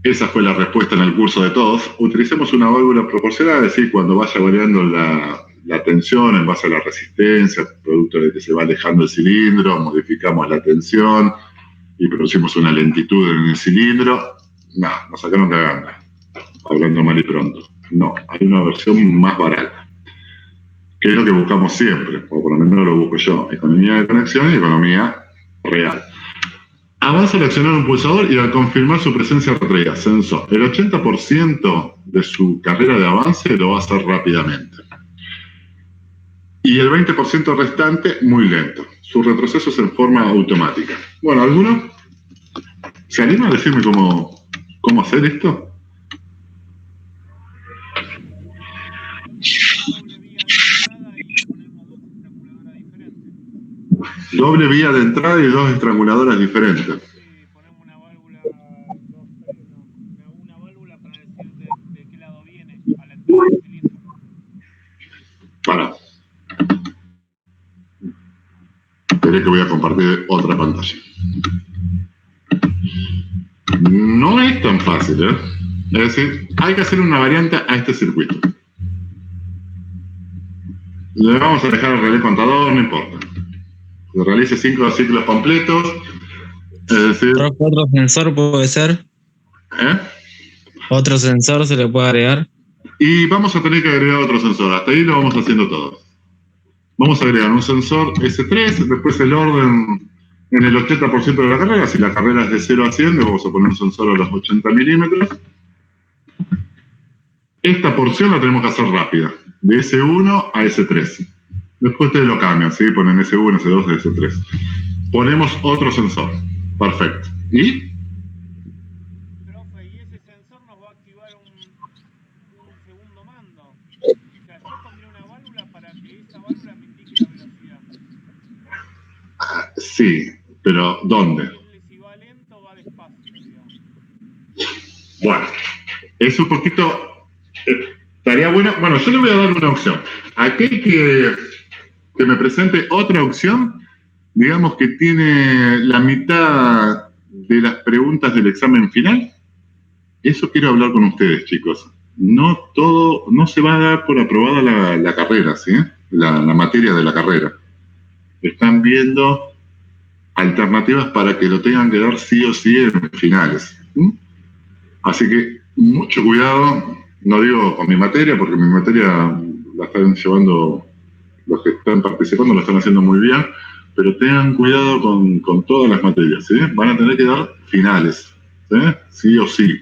[SPEAKER 1] Esa fue la respuesta en el curso de todos. Utilicemos una válvula proporcional, es decir, cuando vaya variando la tensión en base a la resistencia, producto de que se va alejando el cilindro, modificamos la tensión y producimos una lentitud en el cilindro. No, nos sacaron de ganga, hablando mal y pronto. No, hay una versión más barata, que es lo que buscamos siempre, o por lo menos lo busco yo: economía de conexión y economía real. Avanza al accionar un pulsador y al confirmar su presencia retraída, sensor. El 80% de su carrera de avance lo va a hacer rápidamente. Y el 20% restante muy lento. Su retroceso es en forma automática. Bueno, ¿alguno se anima a decirme cómo hacer esto? Doble vía de entrada y 2 estranguladoras diferentes.
[SPEAKER 5] Sí, ponemos una válvula, una válvula para decir de qué lado viene a la entrada del cilindro.
[SPEAKER 1] Para. Esperé que voy a compartir otra pantalla. No es tan fácil, ¿eh? Es decir, hay que hacer una variante a este circuito. Le vamos a dejar el relé contador, no importa. Que realice 5 ciclos completos. Es decir,
[SPEAKER 3] ¿Otro sensor puede ser? ¿Otro sensor se le puede agregar?
[SPEAKER 1] Y vamos a tener que agregar otro sensor. Hasta ahí lo vamos haciendo todo. Vamos a agregar un sensor S3, después el orden en el 80% de la carrera. Si la carrera es de 0 a 100, le vamos a poner un sensor a los 80 milímetros. Esta porción la tenemos que hacer rápida, de S1 a S3. Después ustedes lo cambian, ¿sí? Ponen S1, S2, S3. Ponemos otro sensor. Perfecto. ¿Y?
[SPEAKER 5] Profe, y ese sensor nos va a activar un segundo mando. O sea, yo pondré una válvula para que esa válvula me indique la velocidad.
[SPEAKER 1] Sí, pero ¿dónde?
[SPEAKER 5] Si va lento, va despacio, digamos.
[SPEAKER 1] Bueno, es un poquito... estaría bueno... Bueno, yo le voy a dar una opción. Aquel que me presente otra opción, digamos que tiene la mitad de las preguntas del examen final, eso quiero hablar con ustedes, chicos. No se va a dar por aprobada la carrera, ¿sí? La materia de la carrera. Están viendo alternativas para que lo tengan que dar sí o sí en finales. ¿Sí? Así que mucho cuidado, no digo con mi materia, porque mi materia la están llevando, los que están participando lo están haciendo muy bien, pero tengan cuidado con todas las materias, ¿sí? Van a tener que dar finales, ¿sí? Sí o sí.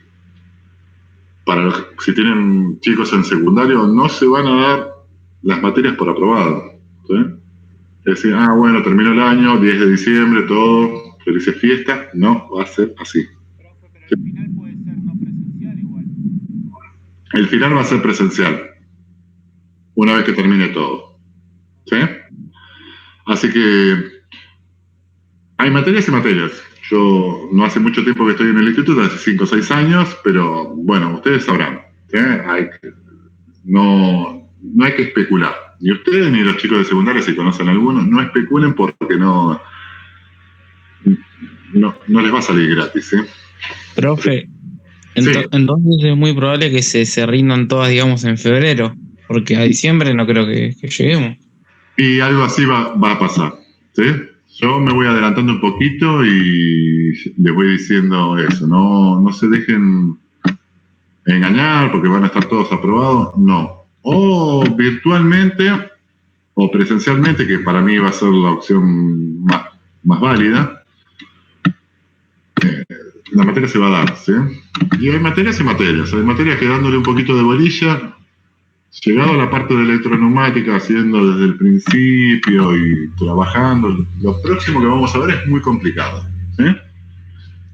[SPEAKER 1] Si tienen chicos en secundario, no se van a dar las materias por aprobado, ¿sí? Es decir, bueno, terminó el año, 10 de diciembre, todo, felices fiestas. No, va a ser así.
[SPEAKER 5] Profe, pero el final puede ser no presencial igual.
[SPEAKER 1] El final va a ser presencial, una vez que termine todo, ¿sí? Así que hay materias y materias. Yo no hace mucho tiempo que estoy en el instituto, hace 5 o 6 años, pero bueno, ustedes sabrán, ¿sí? No hay que especular. Ni ustedes ni los chicos de secundaria, si conocen algunos, no especulen porque no les va a salir gratis, ¿eh?
[SPEAKER 3] Profe,
[SPEAKER 1] Sí.
[SPEAKER 3] entonces es muy probable que se rindan todas, digamos, en febrero, porque a diciembre no creo que lleguemos.
[SPEAKER 1] Y algo así va a pasar, ¿sí? Yo me voy adelantando un poquito y les voy diciendo eso. No se dejen engañar porque van a estar todos aprobados. No. O virtualmente o presencialmente, que para mí va a ser la opción más válida. La materia se va a dar, ¿sí? Y hay materias y materias. Hay materias que dándole un poquito de bolilla, llegado a la parte de electroneumática, haciendo desde el principio y trabajando, lo próximo que vamos a ver es muy complicado, ¿sí?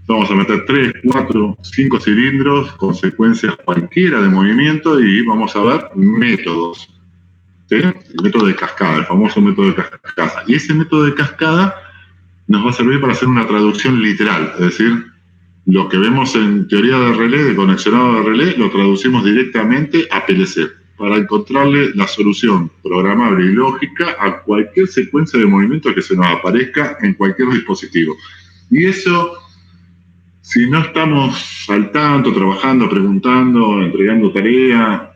[SPEAKER 1] Vamos a meter 3, 4, 5 cilindros, consecuencias cualquiera de movimiento y vamos a ver métodos, ¿sí? El método de cascada, el famoso método de cascada. Y ese método de cascada nos va a servir para hacer una traducción literal, es decir, lo que vemos en teoría de relé, de conexionado de relé, lo traducimos directamente a PLC para encontrarle la solución programable y lógica a cualquier secuencia de movimiento que se nos aparezca en cualquier dispositivo. Y eso, si no estamos al tanto, trabajando, preguntando, entregando tarea,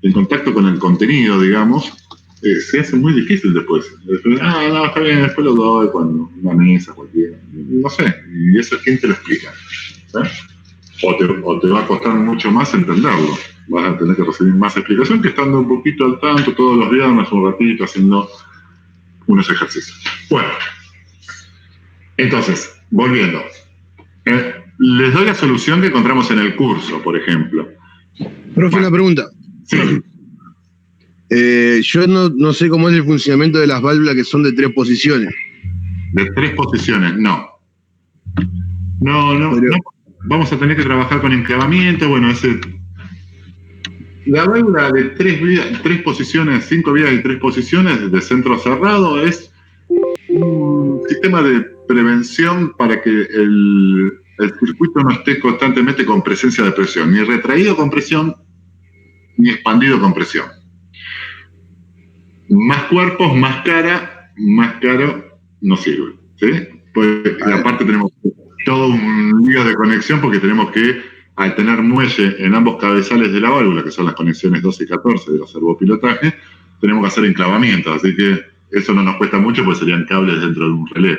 [SPEAKER 1] en contacto con el contenido, digamos, se hace muy difícil después. No, está bien, después lo doy cuando una mesa, cualquiera. No sé, y eso quién te lo explica, ¿sí? O te va a costar mucho más entenderlo. Vas a tener que recibir más explicación que estando un poquito al tanto todos los viernes, un ratito, haciendo unos ejercicios. Bueno, entonces, volviendo. Les doy la solución que encontramos en el curso, por ejemplo.
[SPEAKER 6] Profe, una pregunta.
[SPEAKER 1] Sí.
[SPEAKER 6] Yo no sé cómo es el funcionamiento de las válvulas que son de 3 posiciones.
[SPEAKER 1] De 3 posiciones, no. No. Vamos a tener que trabajar con enclavamiento, bueno, la válvula de 3 posiciones, 5 vías y 3 posiciones de centro cerrado es un sistema de prevención para que el circuito no esté constantemente con presencia de presión, ni retraído con presión, ni expandido con presión. Más cuerpos, más caro, no sirve, ¿sí? Pues, aparte tenemos todo un lío de conexión porque tenemos que, al tener muelle en ambos cabezales de la válvula, que son las conexiones 12 y 14 de los servopilotajes, tenemos que hacer enclavamientos, así que eso no nos cuesta mucho porque serían cables dentro de un relé,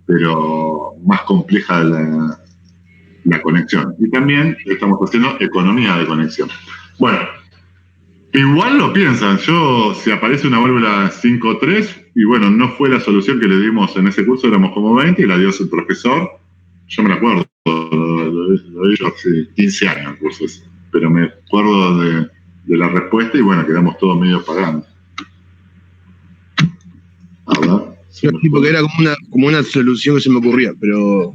[SPEAKER 1] pero más compleja la conexión. Y también estamos haciendo economía de conexión. Bueno, igual lo piensan, si aparece una válvula 5.3, y bueno, no fue la solución que le dimos en ese curso, éramos como 20 y la dio su profesor, yo me la acuerdo, lo di yo hace 15 años el curso ese, pero me acuerdo de la respuesta y bueno, quedamos todos medio pagando. A ver.
[SPEAKER 6] Sí, porque era como una solución que se me ocurría, pero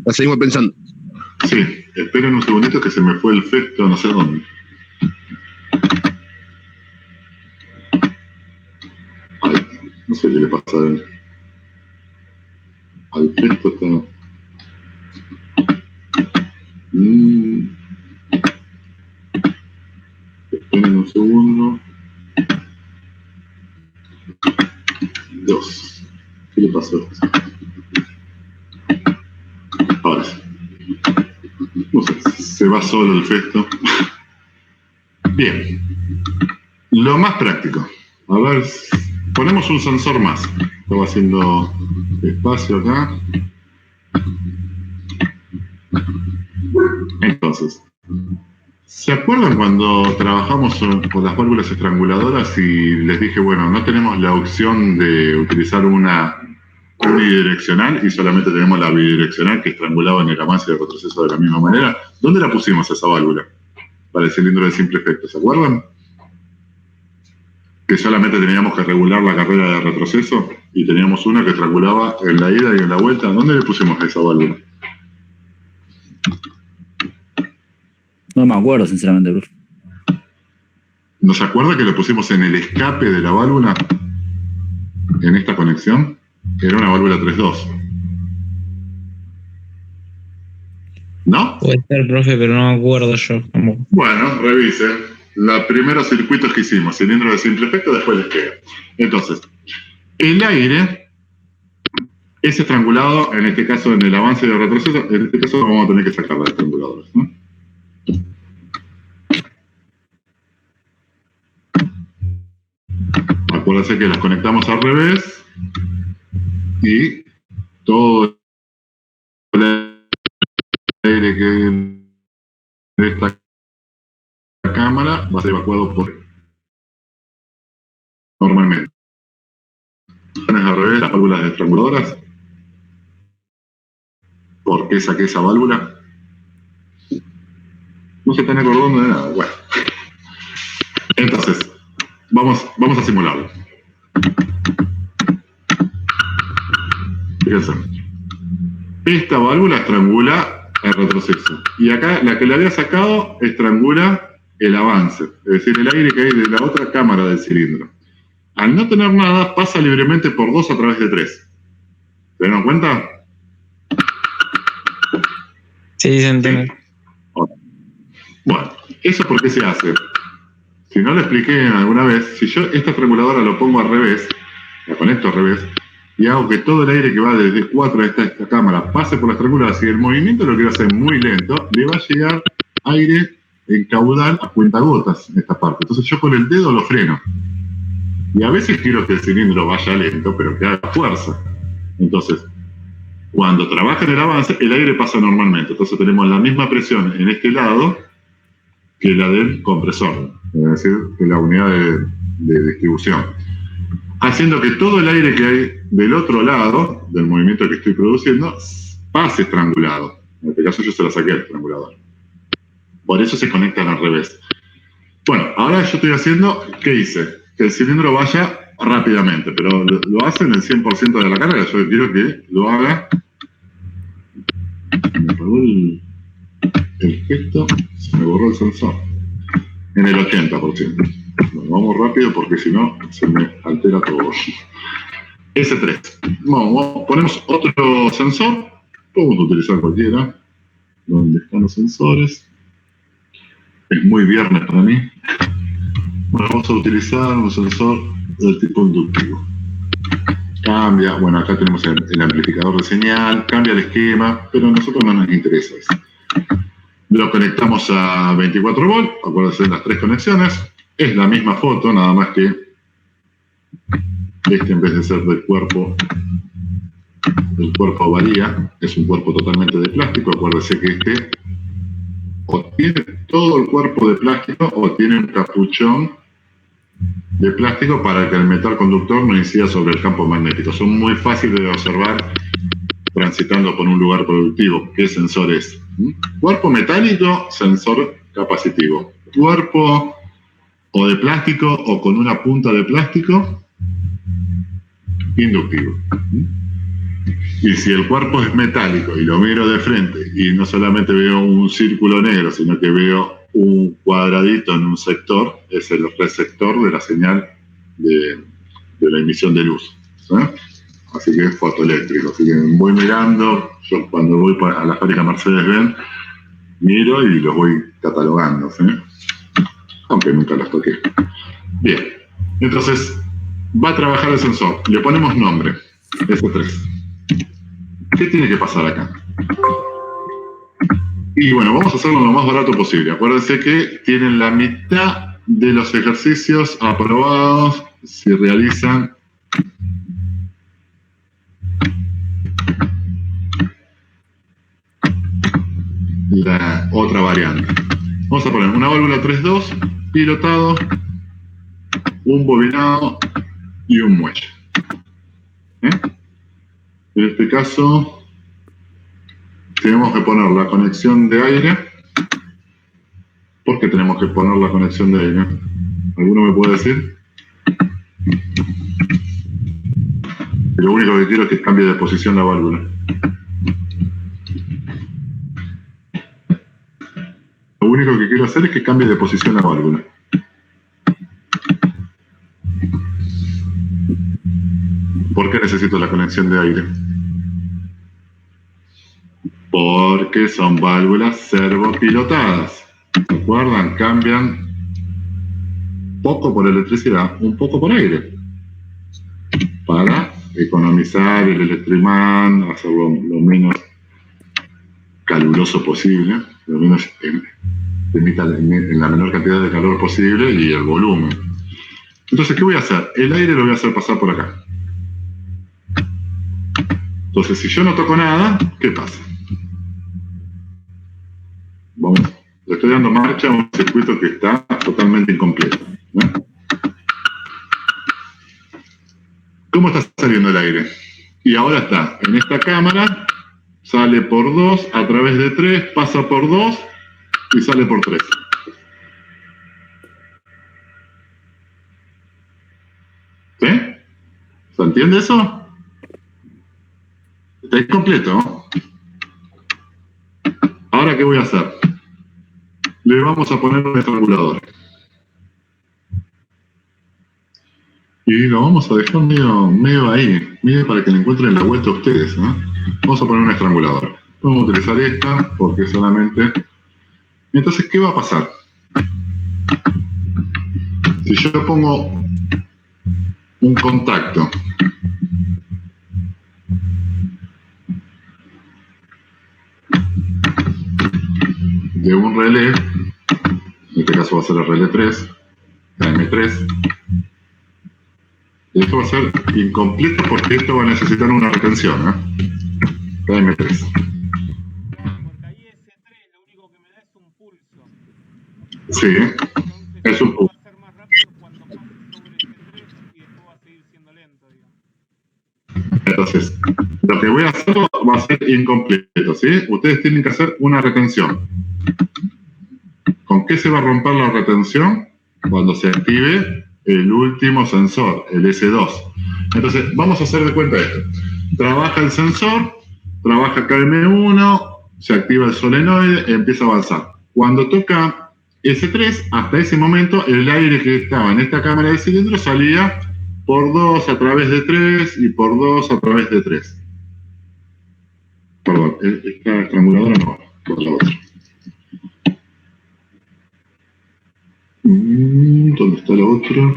[SPEAKER 6] la seguimos pensando.
[SPEAKER 1] Sí, esperen un segundito que se me fue el efecto, no sé dónde. Ay, no sé qué le pasa a él. Al efecto está... Esperen un segundo. 2. ¿Qué le pasó? Ahora sí. No sé, se va solo el efecto. Bien. Lo más práctico. A ver, ponemos un sensor más. Estaba haciendo espacio acá. Entonces, ¿se acuerdan cuando trabajamos con las válvulas estranguladoras y les dije, bueno, no tenemos la opción de utilizar una unidireccional y solamente tenemos la bidireccional que estrangulaba en el avance y el retroceso de la misma manera? ¿Dónde la pusimos esa válvula? Para el cilindro de simple efecto, ¿se acuerdan? Que solamente teníamos que regular la carrera de retroceso y teníamos una que estrangulaba en la ida y en la vuelta. ¿Dónde le pusimos a esa válvula?
[SPEAKER 4] No me acuerdo, sinceramente, Bruce.
[SPEAKER 1] ¿No se acuerda que le pusimos en el escape de la válvula? En esta conexión. Era una válvula 3.2. ¿No?
[SPEAKER 3] Puede ser, profe, pero no me acuerdo yo. Como...
[SPEAKER 1] Bueno, revisen. Los primeros circuitos que hicimos, cilindro de simple efecto, después les queda. Entonces, el aire es estrangulado, en este caso en el avance y el retroceso, en este caso vamos a tener que sacar los estranguladores, ¿no? Acuérdense que las conectamos al revés y todo el aire que hay de esta cámara va a ser evacuado por normalmente. Al revés, las válvulas estranguladoras. ¿Por qué saqué esa válvula? No se están acordando de nada. Bueno. Entonces, vamos a simularlo. Fíjense. Esta válvula estrangula el retroceso. Y acá, la que le había sacado, estrangula el avance. Es decir, el aire que hay de la otra cámara del cilindro. Al no tener nada, pasa libremente por 2 a través de 3. ¿Se dieron cuenta?
[SPEAKER 3] Sí, se entiende.
[SPEAKER 1] Bueno, ¿eso por qué se hace? Si no lo expliqué alguna vez, si yo esta estranguladora lo pongo al revés, la conecto al revés, y hago que todo el aire que va desde 4 a esta cámara pase por la estranguladora, si el movimiento lo quiero hacer muy lento, le va a llegar aire en caudal a cuentagotas en esta parte. Entonces yo con el dedo lo freno. Y a veces quiero que el cilindro vaya lento, pero que haga fuerza. Entonces, cuando trabaja en el avance, el aire pasa normalmente. Entonces tenemos la misma presión en este lado que la del compresor, es decir, que la unidad de distribución. Haciendo que todo el aire que hay del otro lado, del movimiento que estoy produciendo, pase estrangulado. En este caso yo se la saqué al estrangulador. Por eso se conectan al revés. Bueno, ahora yo estoy haciendo, ¿qué hice? Que el cilindro vaya rápidamente, pero lo hace en el 100% de la carga. Yo quiero que lo haga. Me apagó el gesto, se me borró el sensor. En el 80%. Bueno, vamos rápido porque si no se me altera todo. S3. Vamos, ponemos otro sensor. Podemos utilizar cualquiera. ¿Dónde están los sensores? Es muy viernes para mí. Bueno, vamos a utilizar un sensor del tipo inductivo. Cambia, bueno, acá tenemos el amplificador de señal, cambia el esquema, pero a nosotros no nos interesa eso. Lo conectamos a 24 volts, acuérdense de las 3 conexiones. Es la misma foto, nada más que este, en vez de ser del cuerpo, el cuerpo varía, es un cuerpo totalmente de plástico. Acuérdense que este o tiene todo el cuerpo de plástico o tiene un capuchón de plástico para que el metal conductor no incida sobre el campo magnético. Son muy fáciles de observar transitando por un lugar productivo. ¿Qué sensor es? Cuerpo metálico, sensor capacitivo. Cuerpo o de plástico o con una punta de plástico, inductivo. Y si el cuerpo es metálico y lo miro de frente y no solamente veo un círculo negro, sino que veo un cuadradito en un sector, es el receptor de la señal de la emisión de luz. Así que es fotoeléctrico. Así que voy mirando, yo cuando voy a la fábrica Mercedes-Benz, miro y los voy catalogando, ¿sí? Aunque nunca los toqué. Bien, entonces va a trabajar el sensor, le ponemos nombre, S3. ¿Qué tiene que pasar acá? Y bueno, vamos a hacerlo lo más barato posible. Acuérdense que tienen la mitad de los ejercicios aprobados si realizan la otra variante. Vamos a poner una válvula 3.2, pilotado, un bobinado y un muelle. En este caso, tenemos que poner la conexión de aire. ¿Por qué tenemos que poner la conexión de aire? ¿Alguno me puede decir? Lo único que quiero es que cambie de posición la válvula. Lo único que quiero hacer es que cambie de posición la válvula. ¿Por qué necesito la conexión de aire? Porque son válvulas servopilotadas. ¿Se acuerdan? Cambian poco por electricidad, un poco por aire. Para economizar el electroimán, hacerlo lo menos caluroso posible, lo menos emita en la menor cantidad de calor posible y el volumen. Entonces, ¿qué voy a hacer? El aire lo voy a hacer pasar por acá. Entonces, si yo no toco nada, ¿qué pasa? Vamos, le estoy dando marcha a un circuito que está totalmente incompleto, ¿no? ¿Cómo está saliendo el aire? Y ahora está en esta cámara, sale por 2, a través de 3, pasa por 2 y sale por 3. ¿Sí? ¿Se entiende eso? Está incompleto, ¿no? Ahora, ¿qué voy a hacer? Le vamos a poner un estrangulador. Y lo vamos a dejar medio ahí, medio para que le encuentren la vuelta a ustedes, ¿no? Vamos a poner un estrangulador. Vamos a utilizar esta porque solamente... Entonces, ¿qué va a pasar? Si yo pongo un contacto de un relé, en este caso va a ser el relé 3, M3, esto va a ser incompleto porque esto va a necesitar una retención, M3.
[SPEAKER 5] Porque ahí S3 lo único que me da es un pulso.
[SPEAKER 1] Sí,
[SPEAKER 5] Entonces,
[SPEAKER 1] es un
[SPEAKER 5] va
[SPEAKER 1] pulso.
[SPEAKER 5] a ser más rápido cuando pase sobre S3 y después va a seguir siendo lento, digamos.
[SPEAKER 1] Entonces, lo que voy a hacer va a ser incompleto, ¿sí? Ustedes tienen que hacer una retención. ¿Con qué se va a romper la retención? Cuando se active el último sensor, el S2. Entonces, vamos a hacer de cuenta esto. Trabaja el sensor, trabaja KM1, se activa el solenoide, empieza a avanzar. Cuando toca S3, hasta ese momento, el aire que estaba en esta cámara de cilindro salía por 2 a través de 3 y por 2 a través de 3. Perdón, esta estranguladora no, por la otra. ¿Dónde está la otra?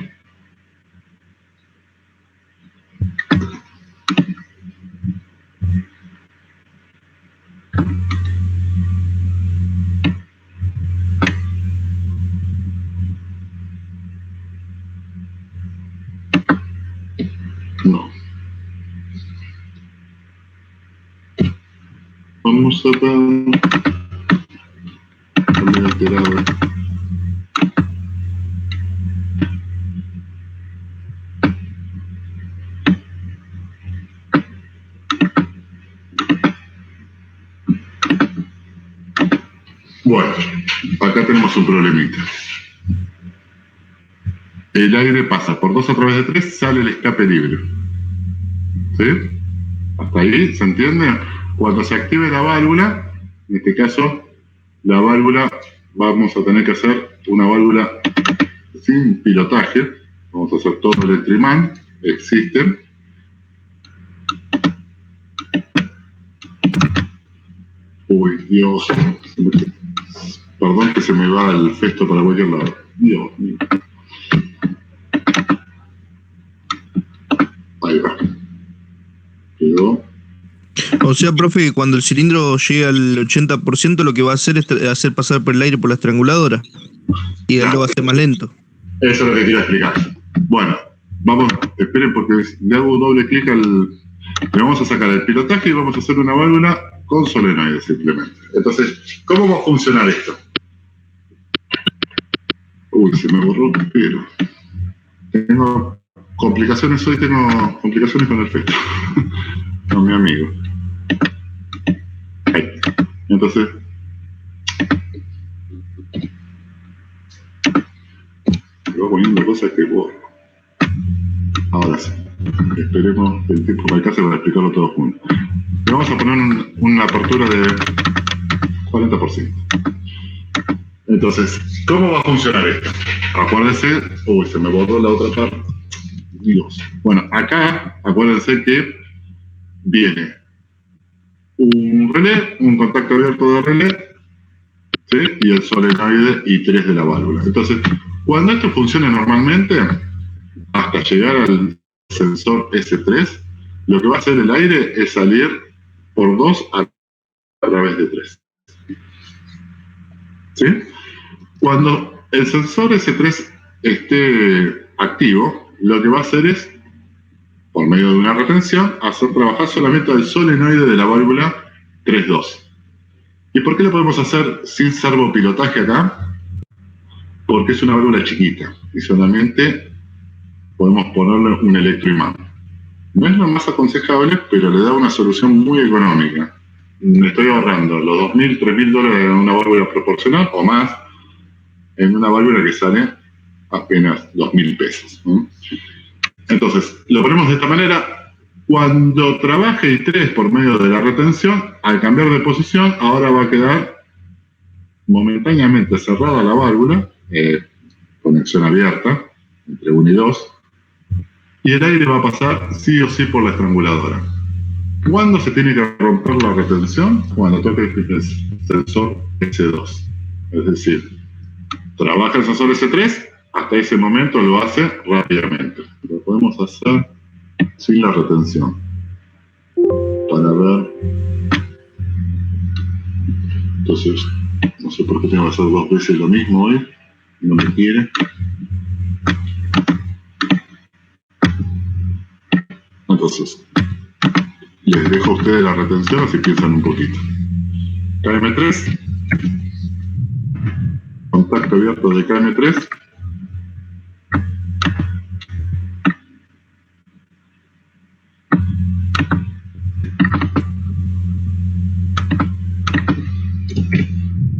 [SPEAKER 1] No. Vamos a también alterado. Bueno, acá tenemos un problemita. el aire pasa por 2 a través de 3, sale el escape libre. ¿Sí? ¿Hasta ahí se entiende? Cuando se active la válvula, en este caso, la válvula, vamos a tener que hacer una válvula sin pilotaje. Vamos a hacer todo el entrimán, existen. Uy, Dios. Perdón que se me va el festo para cualquier lado. Dios mío. Ahí va. Quedó.
[SPEAKER 6] O sea, profe, que cuando el cilindro llegue al 80%, lo que va a hacer es hacer pasar por el aire por la estranguladora. Y él lo va a hacer más lento.
[SPEAKER 1] Eso es lo que quiero explicar. Bueno, vamos, esperen porque le hago un doble clic le vamos a sacar el pilotaje y vamos a hacer una válvula con solenoide simplemente. Entonces, ¿cómo va a funcionar esto? Uy, se me borró, pero tengo complicaciones hoy, tengo complicaciones con el feto. Con mi amigo. Ahí. Entonces, me voy poniendo cosas que borro. Ahora sí. Esperemos que el tiempo me alcance para explicarlo todo junto. Le vamos a poner una apertura de 40%. Entonces, ¿cómo va a funcionar esto? Acuérdense, uy, se me borró la otra parte. Dios. Bueno, acá, acuérdense que viene un relé, un contacto abierto de relé, ¿sí? Y el solenoide I3 de la válvula. Entonces, cuando esto funcione normalmente, hasta llegar al sensor S3, lo que va a hacer el aire es salir por 2 a través de 3. ¿Sí? Cuando el sensor S3 esté activo, lo que va a hacer es, por medio de una retención, hacer trabajar solamente al solenoide de la válvula 3.2. ¿Y por qué lo podemos hacer sin servopilotaje acá? Porque es una válvula chiquita y solamente podemos ponerle un electroimán. No es lo más aconsejable, pero le da una solución muy económica. Me estoy ahorrando los $2.000, $3.000 en una válvula proporcional o más en una válvula que sale apenas $2.000. ¿No? Entonces, lo ponemos de esta manera. Cuando trabaje I3 por medio de la retención, al cambiar de posición, ahora va a quedar momentáneamente cerrada la válvula, conexión abierta, entre 1 y 2, y el aire va a pasar sí o sí por la estranguladora. ¿Cuándo se tiene que romper la retención? Cuando toque el sensor S2. Es decir, trabaja el sensor S3, hasta ese momento lo hace rápidamente. Lo podemos hacer sin la retención. Para ver. Entonces, no sé por qué tengo que hacer 2 veces lo mismo hoy. No me quiere. Entonces, les dejo a ustedes la retención, así piensan un poquito. KM3. Contacto abierto de KM3.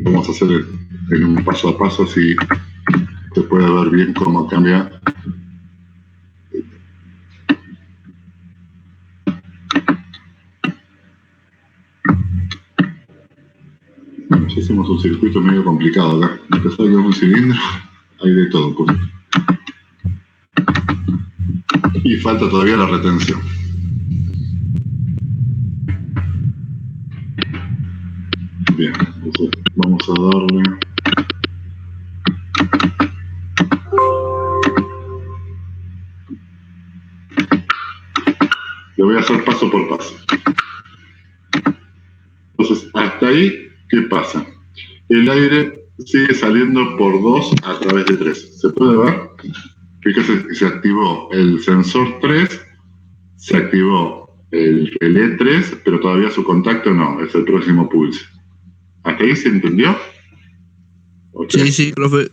[SPEAKER 1] Vamos a hacer en un paso a paso, así se puede ver bien cómo cambia. Bueno, ya hicimos un circuito medio complicado acá. A pesar de que es un cilindro, hay de todo. Pues. Y falta todavía la retención. Bien, entonces vamos a darle. Lo voy a hacer paso por paso. Entonces, hasta ahí, ¿qué pasa? El aire sigue saliendo por 2 a través de 3. ¿Se puede ver? Fíjese que se activó el sensor 3, se activó el relé 3, pero todavía su contacto no, es el próximo pulso. ¿Hasta ahí se entendió? Okay.
[SPEAKER 6] Sí, sí, profe.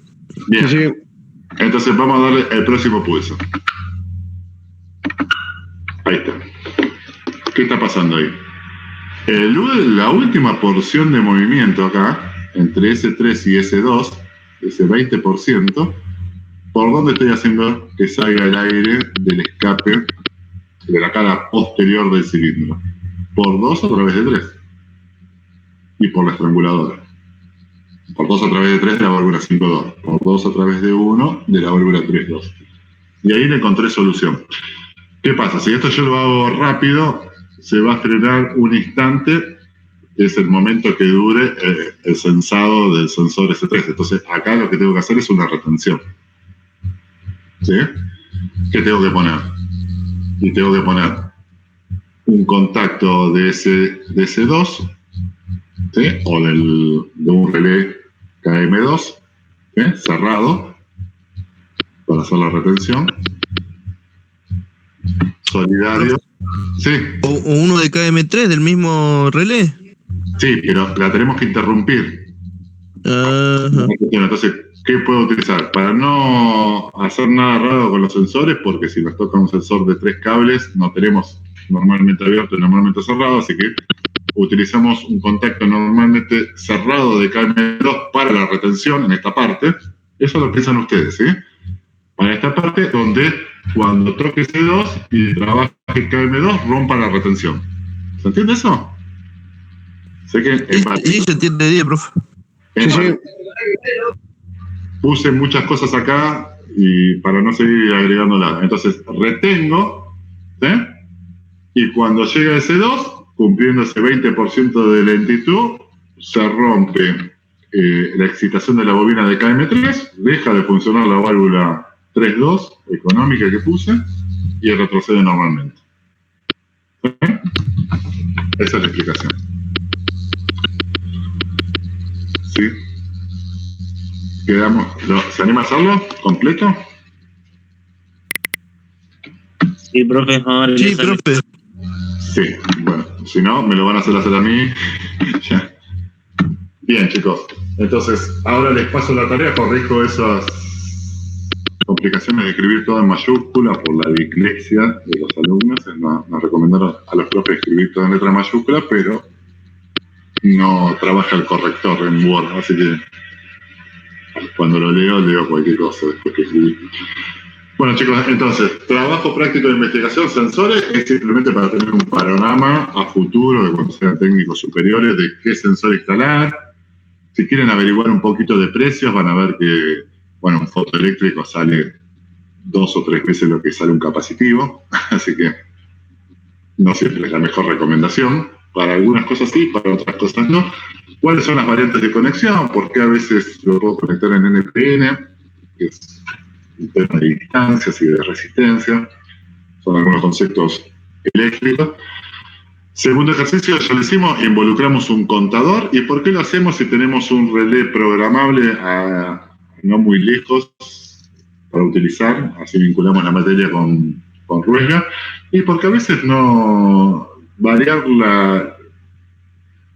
[SPEAKER 1] Bien.
[SPEAKER 6] Sí.
[SPEAKER 1] Entonces vamos a darle el próximo pulso. Ahí está. ¿Qué está pasando ahí? La última porción de movimiento acá, entre S3 y S2, ese 20%, ¿Por dónde estoy haciendo que salga el aire del escape de la cara posterior del cilindro? Por 2 a través de 3. Y por la estranguladora. Por 2 a través de 3 de la válvula 5.2. Por 2 a través de 1 de la válvula 3.2. Y ahí le encontré solución. ¿Qué pasa? Si esto yo lo hago rápido, se va a frenar un instante, que es el momento que dure el sensado del sensor S3. Entonces, acá lo que tengo que hacer es una retención. ¿Sí? ¿Qué tengo que poner? Y tengo que poner un contacto de S2, ¿sí? O de un relé KM2, ¿sí? Cerrado, para hacer la retención. Solidario. Sí.
[SPEAKER 6] O uno de KM3 del mismo relé.
[SPEAKER 1] Sí, pero la tenemos que interrumpir.
[SPEAKER 6] Ajá.
[SPEAKER 1] Entonces, ¿qué puedo utilizar? Para no hacer nada raro con los sensores, porque si nos toca un sensor de 3 cables, no tenemos normalmente abierto y normalmente cerrado, así que utilizamos un contacto normalmente cerrado de KM2 para la retención en esta parte. Eso lo piensan ustedes, ¿sí? Para esta parte donde cuando toque C2 y trabaje KM2, rompa la retención. ¿Se entiende eso? Sé que
[SPEAKER 6] Sí, se entiende bien, profe.
[SPEAKER 1] Puse muchas cosas acá y para no seguir agregándolas. Entonces, retengo, ¿sí? Y cuando llega ese 2, cumpliendo ese 20% de lentitud, se rompe la excitación de la bobina de KM3, deja de funcionar la válvula 3.2 económica que puse y retrocede normalmente. ¿Sí? Esa es la explicación. ¿Sí? Quedamos, ¿se anima a hacerlo completo?
[SPEAKER 3] Sí, profe, ahora
[SPEAKER 6] Sí, profe.
[SPEAKER 1] Sí, bueno, si no, me lo van a hacer a mí. Ya. Bien, chicos. Entonces, ahora les paso la tarea, corrijo esas complicaciones de escribir todo en mayúscula por la dislexia de los alumnos. Nos recomendaron a los profes escribir todo en letra mayúscula, pero no trabaja el corrector en Word, así que cuando lo leo cualquier cosa después que escribí. Bueno, chicos, entonces, trabajo práctico de investigación sensores es simplemente para tener un panorama a futuro de cuando sean técnicos superiores de qué sensor instalar. Si quieren averiguar un poquito de precios, van a ver que, bueno, un fotoeléctrico sale 2 o 3 veces lo que sale un capacitivo, así que no siempre es la mejor recomendación. Para algunas cosas sí, para otras cosas no. ¿Cuáles son las variantes de conexión? ¿Por qué a veces lo puedo conectar en NPN? Que es un tema de distancias y de resistencia. Son algunos conceptos eléctricos. Segundo ejercicio, ya lo hicimos, involucramos un contador. ¿Y por qué lo hacemos si tenemos un relé programable a no muy lejos para utilizar? Así vinculamos la materia con Ruesga. Y porque a veces no variar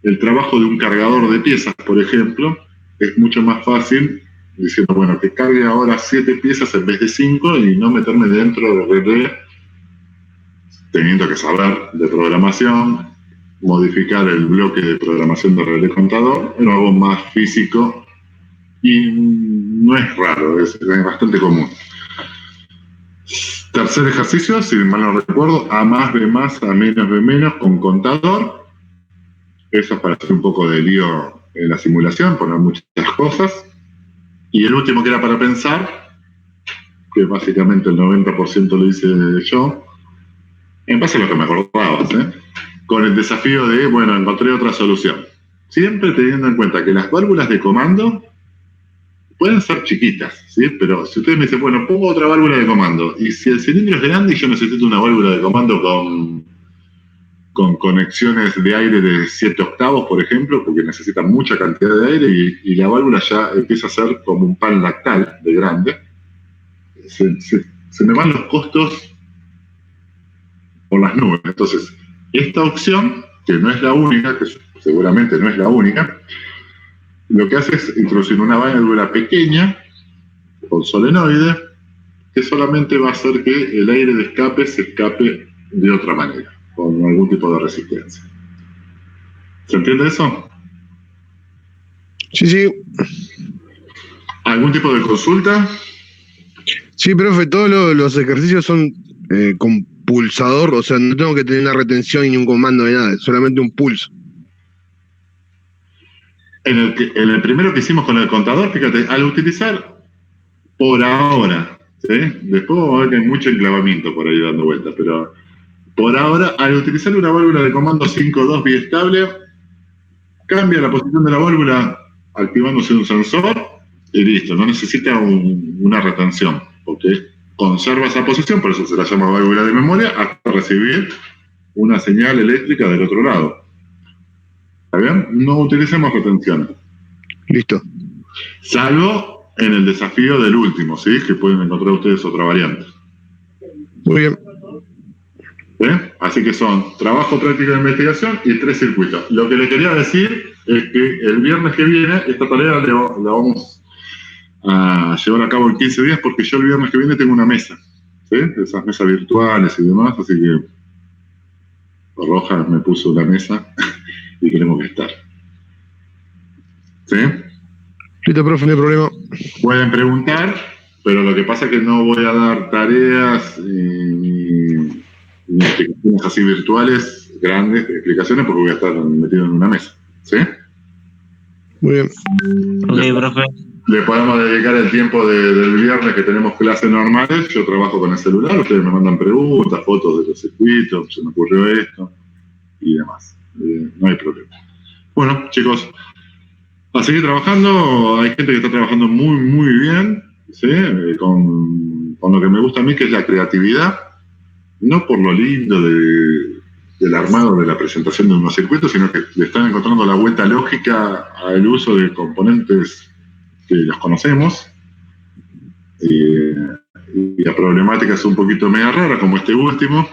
[SPEAKER 1] el trabajo de un cargador de piezas, por ejemplo, es mucho más fácil diciendo, bueno, que cargue ahora 7 piezas en vez de 5 y no meterme dentro del relé teniendo que saber de programación, modificar el bloque de programación del relé contador, lo hago más físico y no es raro, es bastante común. Tercer ejercicio, si mal no recuerdo, A más, B más, A menos, B menos con contador. Eso es para hacer un poco de lío en la simulación, poner muchas cosas. Y el último que era para pensar, que básicamente el 90% lo hice yo, en base a lo que me acordabas, con el desafío de, bueno, encontré otra solución. Siempre teniendo en cuenta que las válvulas de comando pueden ser chiquitas, ¿sí? Pero si ustedes me dicen, bueno, pongo otra válvula de comando, y si el cilindro es grande y yo necesito una válvula de comando con conexiones de aire de 7 octavos, por ejemplo, porque necesita mucha cantidad de aire y la válvula ya empieza a ser como un pan lactal de grande, se me van los costos por las nubes. Entonces, esta opción, que no es la única, que seguramente no es la única, lo que hace es introducir una válvula pequeña con solenoide que solamente va a hacer que el aire de escape se escape de otra manera, con algún tipo de resistencia. ¿Se entiende eso?
[SPEAKER 7] Sí, sí.
[SPEAKER 1] ¿Algún tipo de consulta?
[SPEAKER 7] Sí, profe, todos los ejercicios son con pulsador, o sea, no tengo que tener una retención ni un comando de nada, solamente un pulso.
[SPEAKER 1] En el primero que hicimos con el contador, fíjate, al utilizar por ahora, ¿sí? Después va a ver que hay mucho enclavamiento por ahí dando vueltas, pero por ahora, al utilizar una válvula de comando 5.2 biestable, cambia la posición de la válvula activándose un sensor y listo, no necesita una retención, porque conserva esa posición, por eso se la llama válvula de memoria, hasta recibir una señal eléctrica del otro lado. ¿Está bien? No utilicemos retención.
[SPEAKER 7] Listo.
[SPEAKER 1] Salvo en el desafío del último, ¿sí? Que pueden encontrar ustedes otra variante.
[SPEAKER 7] Muy bien.
[SPEAKER 1] ¿Sí? Así que son trabajo, práctica de investigación y 3 circuitos. Lo que le quería decir es que el viernes que viene, esta tarea la vamos a llevar a cabo en 15 días, porque yo el viernes que viene tengo una mesa, ¿sí? Esas mesas virtuales y demás, así que Roja me puso una mesa y tenemos que estar. ¿Sí?
[SPEAKER 7] Listo, profe, no hay problema.
[SPEAKER 1] Pueden preguntar, pero lo que pasa es que no voy a dar tareas ni explicaciones así virtuales, grandes explicaciones, porque voy a estar metido en una mesa. ¿Sí?
[SPEAKER 7] Muy bien.
[SPEAKER 3] Ok, profe.
[SPEAKER 1] Le podemos dedicar el tiempo del viernes que tenemos clases normales. Yo trabajo con el celular, ustedes me mandan preguntas, fotos de los circuitos, se me ocurrió esto y demás. No hay problema. Bueno, chicos, a seguir trabajando. Hay gente que está trabajando muy, muy bien, ¿sí? Con lo que me gusta a mí, que es la creatividad. No por lo lindo del armado de la presentación de unos circuitos, sino que le están encontrando la vuelta lógica al uso de componentes que los conocemos, y la problemática es un poquito media rara, como este último,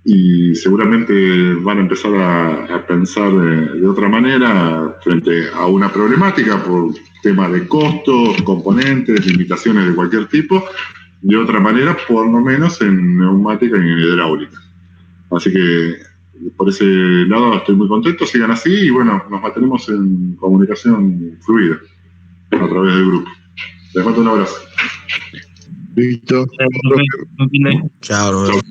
[SPEAKER 1] y seguramente van a empezar a pensar de otra manera frente a una problemática por tema de costos, componentes, limitaciones de cualquier tipo, de otra manera, por lo menos en neumática y en hidráulica. Así que por ese lado estoy muy contento, sigan así y bueno, nos mantenemos en comunicación fluida a través del grupo. Les mando un abrazo.
[SPEAKER 7] Listo.
[SPEAKER 6] Chao,
[SPEAKER 1] Chau.